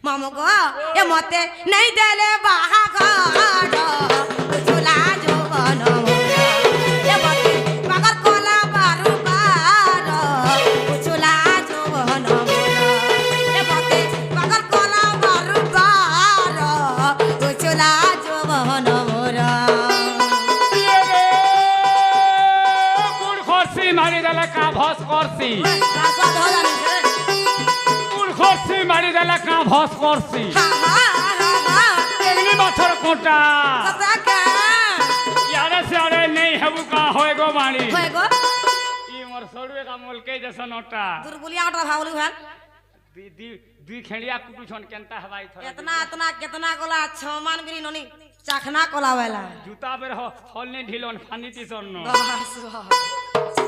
S3: मामू को ये मते नहीं देले बाहा गाड़ो झूला जो बनो ये मते मगर कोला बारू बारो झूला जो बनो ये मते मगर कोला बारू बारो झूला जो बनो
S2: कुड़ खरसी मारी देला का भस करसी
S3: रास्ता हो जानी है
S2: कुड़ खरसी मारी देला का भस करसी
S3: हा
S2: एगनी माथर कोटा
S3: सदा का
S2: यारे से अरे नहीं हेबू का होएगो बाणी
S3: होएगो
S2: ई मोर सड़ुए का मोल के जैसा नोटा
S3: दुर्बुलिया उठा भावलू भान
S2: दी दी दी खेड़िया कुटू छन केनता हवाई थोड़ा
S3: इतना इतना कितना गोला छमान गिरी नोनी चाखना कोलावेला
S2: जूता बेर हो हॉल ने ढिलोन फानी ती सरनो
S3: बस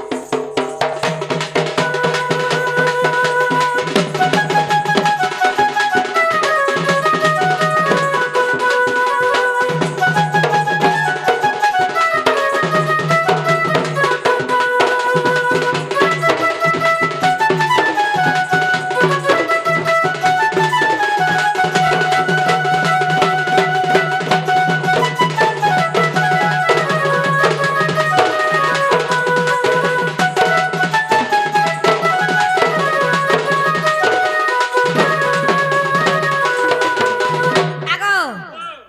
S3: आगो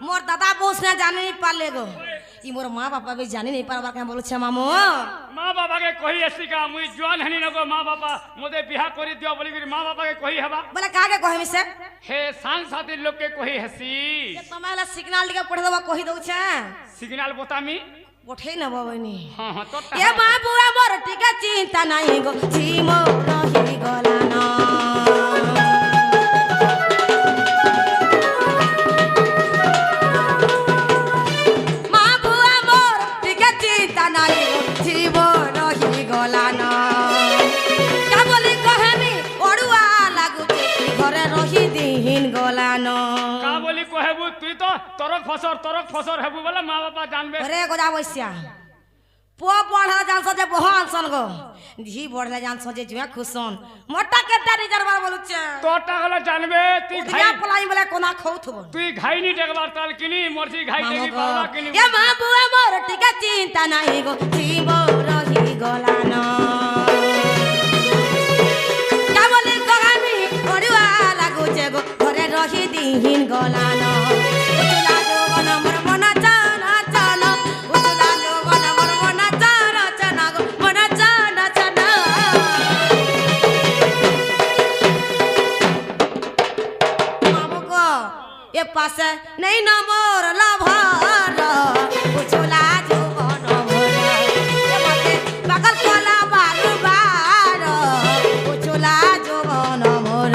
S3: मोर दादा बोस ने जाने नहीं पाले गो ई मोर मां पापा भी जाने नहीं पार बार बोलो छे मामू
S2: माँ बाबा के कही ऐसी का मुई जवान हनी नको माँ बाबा मोदे बिहा करी दियो बोली फिर माँ बाबा के कही हवा
S3: बोले कागे कहे से
S2: हे सांसाती लोग के कही हसी
S3: ये तमाला सिग्नल दिके पढ़े दबा कहि दउ छे
S2: सिग्नल बोतामी
S3: पठे न बबनी
S2: हाँ हाँ तो
S3: ये बाबुआ मोर टिका चिंता नहीं गो जी मोर रही गला ना बाबुआ मोर टिका चिंता नहीं गो जी मोर रही गला ना का बोली कहमी ओडुआ लागु घरे रही दिहिन गला ना
S2: का बोली कहेबू तू तो तरक फसर हेबू बोला माँ बाबा जानबे
S3: अरे गोजा बसिया पो पढ़ा जानस जे बहन सन गो धी बढ़ले जानस जे जुआ खुसन मोटा केटा रिजर्वर बोलुचे
S2: तोटा गला जानबे ती
S3: उदिया
S2: खाई
S3: पलाई बोले कोना खौथबो
S2: तू घाई नहीं देखबार ताल किनी मर्जी घाई देगी बाबा किनी
S3: ये मां बुआ मोर टिका चिंता नहीं गो जीवो रही गला न का बोले कहानी ओडुआ लागु जे गो घरे रही दिहिन गला न उतला जो बन मोर मना चाना चाना उतला जो बन मोर मना चाना चाना गो मना चाना चाना নম্বর লভার উছলা যৌবন মোর এ মতে পাগল কলা বারবার উছলা যৌবন মোর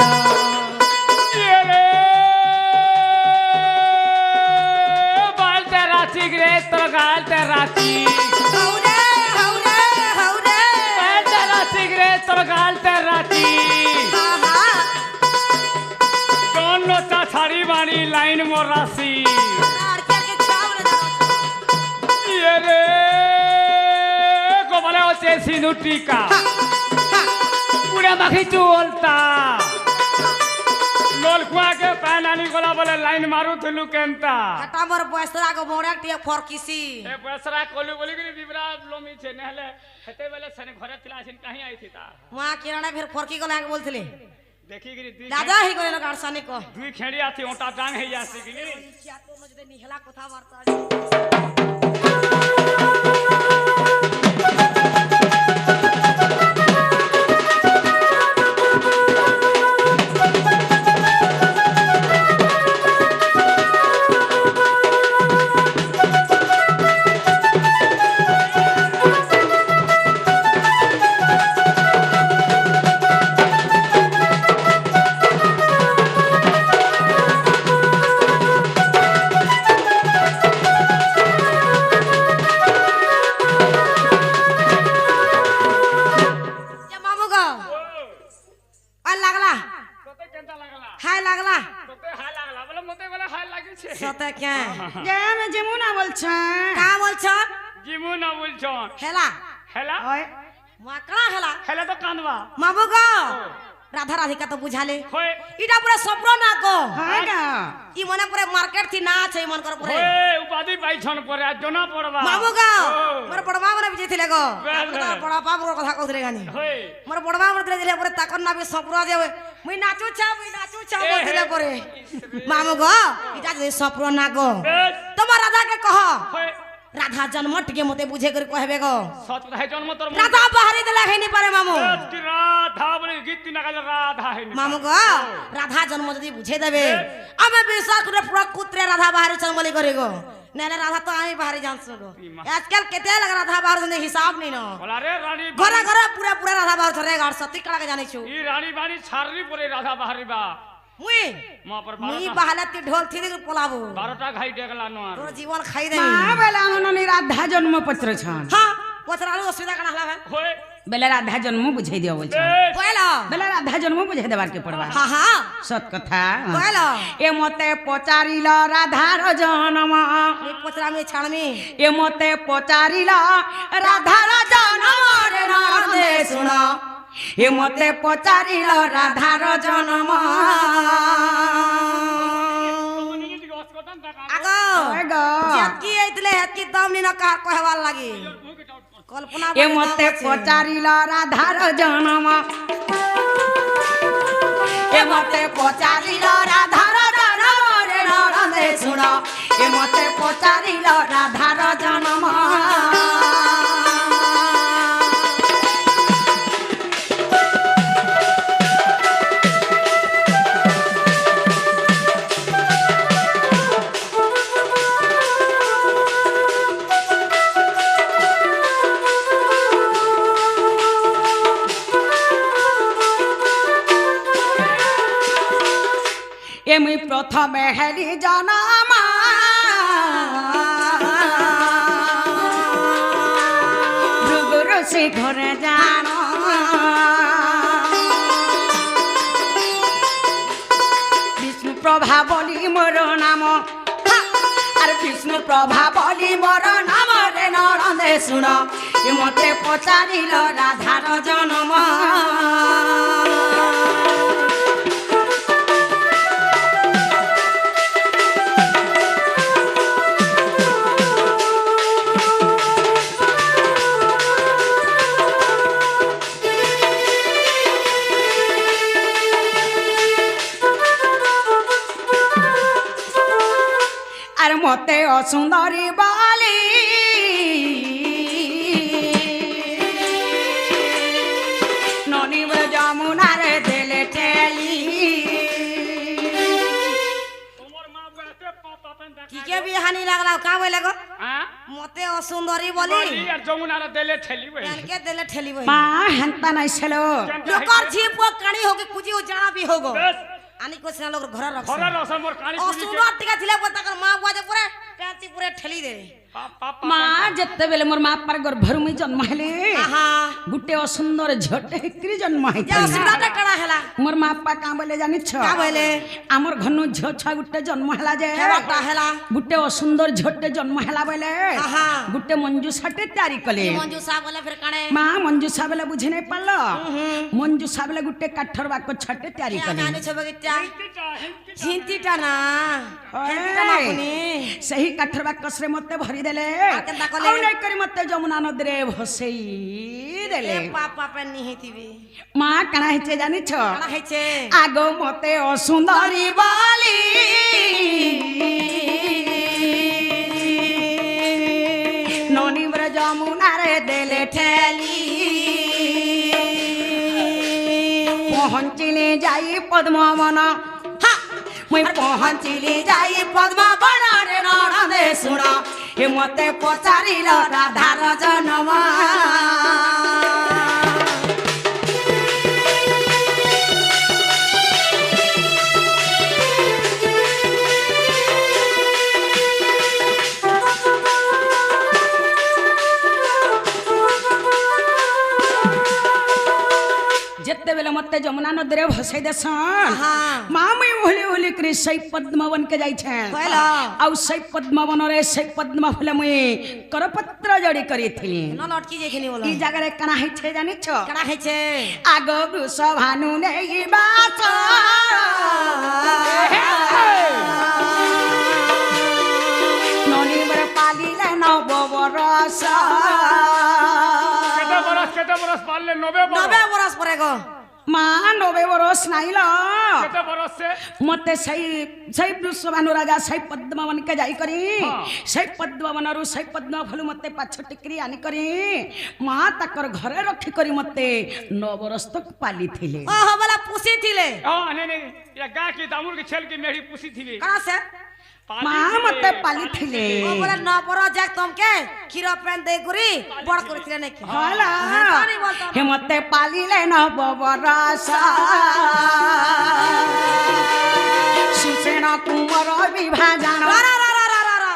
S2: বালতে রাশি রে তোর গালতে রাশি
S3: হৌরে হৌরে হৌরে
S2: বালতে রাশি রে তোর গালতে রাশি
S3: আহা
S2: দোনো চা ছাড়ি বাড়ি লাইন মোর রাশি
S3: আর কে ছাউরে দাও
S2: রে গোবলে হচ্ছে সিনু টিকা পুরা মাখি চলতা নলকুয়া के पैन आनी गोला बोले लाइन मारू थलु केनता
S3: हटा मोर बयसरा गो मोरे टिया फरकिसी
S2: ए बसरा कोलु बोली कि बिबरा लोमी छे नहले हेते बेले सने घरे थिलासिन कहीं आई थी ता
S3: वहां किराना फिर फरकी गला के बोलथिले
S2: देखी गिरी
S3: दादा ही गले गाड़सानी को
S2: दुई खेड़ी आथी ओटा डांग है जासी गिरी
S3: क्या तो मुझे निहला कथा वार्ता ये मामू को आ लागला
S2: तोते केनता लागला
S3: हाय लागला
S2: तोते हाय लागला बोले मते बोले हाय लागी छे
S3: सते क्या
S1: যে আমি যেমন না বলছেন
S3: का बोलछ
S2: जिमु ना बोलछन
S3: हेला
S2: हेला
S1: ওই
S3: माकड़ा हेला
S2: हेला तो कांदवा
S3: मामू को राधा राधिका तो बुझाले
S2: होय
S3: इटा पूरा सपरो ना को
S1: হয় গা
S3: ई मने पूरे मार्केट थी ना छै मन कर पूरे
S2: होय उपाधि पाइछन परे आज जोना पड़वा
S3: मामू को
S2: ओ।
S3: मोर बड़बा मने बिजे थिले गो
S2: बेल बेल।
S3: बड़ा बाप रो कथा कहथले गानी
S2: होय
S3: मोर बड़बा मने दिले पूरे ताकन ना भी सपरो जे मुई नाचू छा बोलथिले परे मामू को इटा जे सपरो ना को
S2: बेस
S3: তোমার রাধা কে কহ
S2: होय
S3: রাধা জন্ম টিকে মতে বুঝে করে কহবে গো
S2: सच है जन्म तोर
S3: রাধা বাহারি দিলে হেনি পারে মামু
S2: बेस की राधा बोले गीत ना गाले राधा है
S3: মামু গো রাধা জন্ম যদি বুঝে দেবে আমি বিশ্বাস করে প্রকৃতিরে রাধা বাহারি জন্মলি করে গো নেলে রাধা তো আমি বাহারি জানছো গো আজকাল কেতে লাগে রাধা বাহারি জন্য হিসাব নেই না
S2: बोला रे रानी
S3: ঘরে ঘরে পুরা পুরা রাধা বাহারি ধরে গাড় সত্যি কাকে জানিছো
S2: ई रानी बानी छाररी परे राधा बाहरी बा
S3: মুই
S2: मां पर
S3: মুই বাহালাতি ঢোল থিরে পলাবো
S2: 12টা ঘাই দেখলা নোয়ার
S3: তোর জীবন খাই
S1: মা
S3: দেবি
S1: বেলা মনে রাধা জন্ম পত্র ছন
S3: হ্যাঁ পছরালু অসুবিধা কানা হলা
S2: होय
S1: বেলা রাধা জন্ম বুঝাই দিও বলছ
S2: बेस
S3: কইলো
S1: বেলা রাধা জন্ম বুঝাই দেবার কে পড়বা
S3: হ্যাঁ হ্যাঁ
S1: সত কথা
S3: কইলো
S1: এ মতে পচারিল রাধার জন্ম
S3: এই পছরামি ছাড়মি
S1: এ মতে পচারিল রাধার জন্ম রে নন্দে শুন এ মতে পচারিল রাধার জন্ম
S3: আগো
S1: ওই গো।
S3: যেতকি আইতলে হেতকি দমনি না কার কহবার লাগি কল্পনা
S1: এ মতে পচারিল রাধার জন্ম এ মতে পচারিল রাধার জন্ম রে নন্দে শুন এ মতে পচারিল রাধার জন্ম এমি প্রথমে হেলি জনমা ভৃগুর শিখরে জান বিষ্ণু প্রভা বলি মোর নাম আর বিষ্ণু প্রভা বলি মোর নাম রে নরন্দে শুন এ মতে পচারিল রাধার জন্ম আর মতে অসুন্দরী বলি ননিব যমুনারে দেলে ঠেলি
S2: তোমার মা বসে পাপা পেন
S3: কি কে বিহানি লাগলা কা বলে গো
S2: হ্যাঁ
S3: মতে অসুন্দরী বলি
S2: বলি আর যমুনার দেলে ঠেলিবে
S3: কেনকে দিলে ঠেলিব
S1: মা হেন্তা নাই ছিল
S3: লোকর ঝিপ ও কানি হোকে কুজি ও জানা বি হোগো
S2: বেশ
S3: আনি কোছিনা লোক ঘর রাখছ
S2: ঘরের অসমর কানি
S3: অসুন্দর টিকা ছিলে তাকর মা বাজে পরে পেঁচি পুরে ঠেলি দে
S1: মা যেତେବେଳେ ମୋର ମା ପାର ଗର୍ଭରୁ ମୁଇଁ ଜନ୍ମ ହେଲି
S3: আহা
S1: ଗୋଟେ ଅସୁନ୍ଦର ଝିଅଟେ ହେଇକିରି ଜନ୍ମ
S3: যা
S1: ହେଇଥିଲି
S3: অসুন্দরটা কাড়া হেলা
S1: ମୋର ମା ବାପା କାଁ ବୋଲେ ଜାଣିଛ
S3: কা বলে
S1: ଆମର ଘନୁ ଝିଅ ଛୁଆ ଗୋଟେ ଜନ୍ମ ହେଲା ଯେ
S3: হেবাটা হেলা
S1: ଗୋଟେ ଅସୁନ୍ଦର ଝିଅଟେ ଜନ୍ମ ହେଲା ବୋଲେ
S3: আহা
S1: ଗୋଟେ ମଞ୍ଜୁଷାଟେ ତିଆରି କଲେ
S3: মঞ্জুসা বলে ফির কানে
S1: ମା ମଞ୍ଜୁଷା ବେଲେ ବୁଝି ନାଇଁ ପାରିଲ ମଞ୍ଜୁଷା ବେଲେ ଗୋଟେ କାଠର ବାକ ଛଟେ ତିଆରି କଲେ
S3: আনি ছবে গিটা হিন্তিটা না হিন্তিটা না কোনি
S1: ସେହି କାଠର ବାକସରେ ମତେ ଭରିଦେଲେ
S3: କେନ୍ତା କଲେ?
S1: ଆଉ ନେଇକରି ମତେ ଯମୁନା ନଦୀରେ ଭସେଇ ଦେଲେ
S3: এ পাপা পে নিহিতিবি
S1: ମା କାଣା ହେଇଛେ ଜାଣିଛ
S3: কাড়া খাইছে
S1: আগ মতে অসুন্দরী বলি ননিব্র যমুনারে দেলে ঠেলি পহঞ্চিলি যাই পদ্মবন মুই পহঞ্চিলি যাই পদ্মবন রে নড়দে শুণ এ মতে পচারিল রাধার জন্ম ଯେତେବେଳେ ମତେ ଯମୁନା ନଦୀରେ ଭସେଇ ଦେସନ୍
S3: আহা
S1: ମା ମୁଇଁ ଓହଲି ଓହଲି କରି ସେଇ ପଦ୍ମବନ କେ ଯାଇଛେଁ
S3: কইল
S1: ଆଉ ସେଇ ପଦ୍ମବନରେ ସେଇ ପଦ୍ମ ଫୁଲ ମୁଇଁ କରପତ୍ର ଜଡି କରିଥିଲି
S3: ন লটকি যেখানে বলো
S1: ই ଜାଗାରେ କାଣା ହେଇଛେ ଜାଣିଛ
S3: কাড়া খাইছে
S1: আগ বৃষ ভানু নেই বাস ননিবর পালিলে নব বরস
S2: কেতে বরস পারলে 90 বরস
S3: 90 বরস পরে গো
S1: মা নবে বরস নাইল
S2: কেতে বরস সে
S1: মতে সেই সেই বৃষভানু রাজা সেই পদ্মবনকে যাই করি সেই পদ্মবনরু সেই পদ্ম ফুল মতে পাছ টিকরি আনি করি মা তাকর ঘরে রখি করি মতে 9 বরস তক পালি থিলে
S3: ও বলা পুষি থিলে
S2: हां नहीं नहीं ये गा की दामुर के छेल की मेढ़ी पुसी थी
S3: কাড়া সে
S1: মা মতে পালি থিলে
S3: ও বলা ন বড় যাক তমকে ক্ষীর পেন দে করি বড় করেছিলে নাকি
S1: হলা
S3: পানি বলতো
S1: হে মতে পালিলে 9 বরস সুসেন কুমার বিভাজন
S3: রা রা রা রা রা রা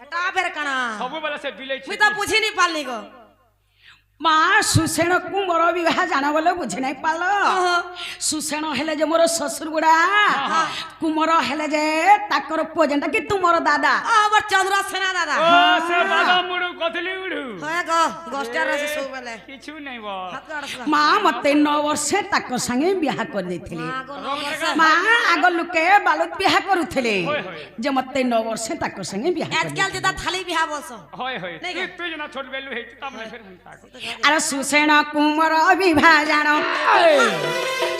S3: এটা ফের কানা
S2: सब बेला से बिलै
S3: মুই তো বুঝি নি পারলি গো
S1: মা সুসেন কুমার বিবাহ জানা বলে বুঝি নাই পাল সুসেন হেলে যে মোর শ্বশুর গুড়া কুমার হেলে যে তাকর পুଅ যেটা কি তুমর দাদা
S3: ও বড় চন্দ্র সেনা দাদা
S2: ओ से बादा मुडु कथली उडु
S3: হয় গো গোষ্ঠীর রসে সব বেলে
S2: किछु नहीं बो
S3: হাত কাড়ছলা
S1: মা মতে 9 বর্ষে তাক সাঙ্গে বিবাহ করে দিয়েছিলি
S3: মা গো নবর্ষ
S1: মা আগ লোকে বালুত বিবাহ করুଥିଲେ যে মতে 9 বর্ষে তাক সাঙ্গে বিবাহ
S3: আজকাল যেটা থালি বিহা বলছ
S2: होय होय
S3: नहीं
S2: तू तू जना छोट बेलु है तब नहीं फिर हम ताक
S1: আর সুসেন কুমার বিবাহ জানো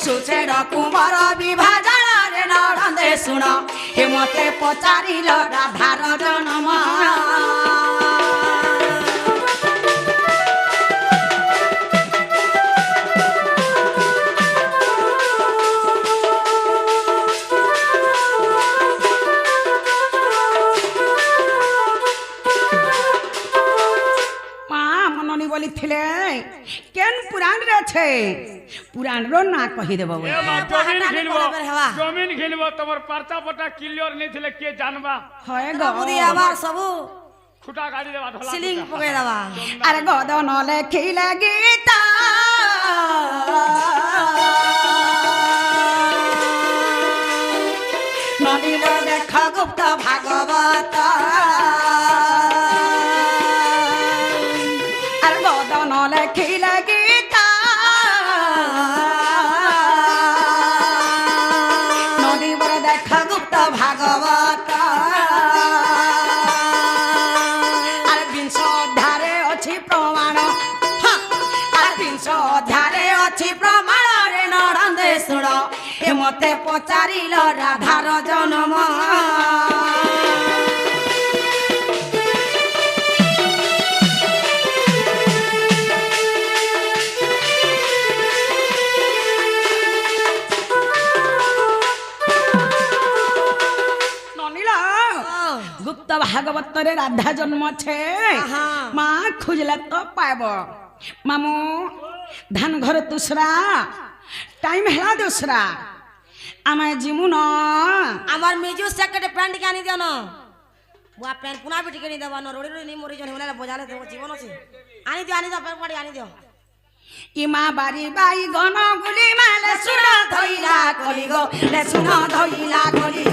S1: সুসেন কুমার বিবাহ জানা রে নড়ন্দে শুণ হে মতে পচারিল রাধার জন্ম মা মননি বলিছিলে কেন পুরাণ রে আছে পুরাণ র না কহি দেব
S2: ए मा जमीन
S3: हटाने
S2: खेलबो
S3: पड़े बेर हवा।
S2: जमीन खेलबो तमर परचा पटा क्लियर नहीं थिले के जानबा
S1: হয় গো
S3: বুদি আবার সবু
S2: खुटा गाड़ी देबा धोला
S3: সিলিং পকাই দাবা
S1: আরে গদন লেখিলে গীতা নদীর দেখ গুপ্ত ভাগবত আর গদন লেখিলে গীতা নদীর দেখ গুপ্ত ভাগবত আর বিংশ অধ্যায়ে অছি প্রমাণ আর বিংশ অধ্যায়ে অছি প্রমাণ রে নড়ন্দে শুণ এ মতে পচারিল রাধার জন্ম ননিলা গুপ্ত ভাগবতরে রাধা জন্ম আছে
S3: আহা।
S1: মা খুঁজলে তো পাইব মামু ধান ঘর তুসরা টাইম হেলা দোসরা আমায় জিমু ন
S3: আমার মিজু সেকেন্ড প্যান্ট কে আনি দিও না বুয়া প্যান্ট পুনা বিটি কে নি দেবা না রড়ি রড়ি নি মরি জন বলে বজালে দেব জীবন আছে আনি দিও প্যান্ট পাড়ি আনি দিও
S1: ইমা বাড়ি বাই গন গুলি মালে সুনা ধইলা কলি গো লে সুনা ধইলা কলি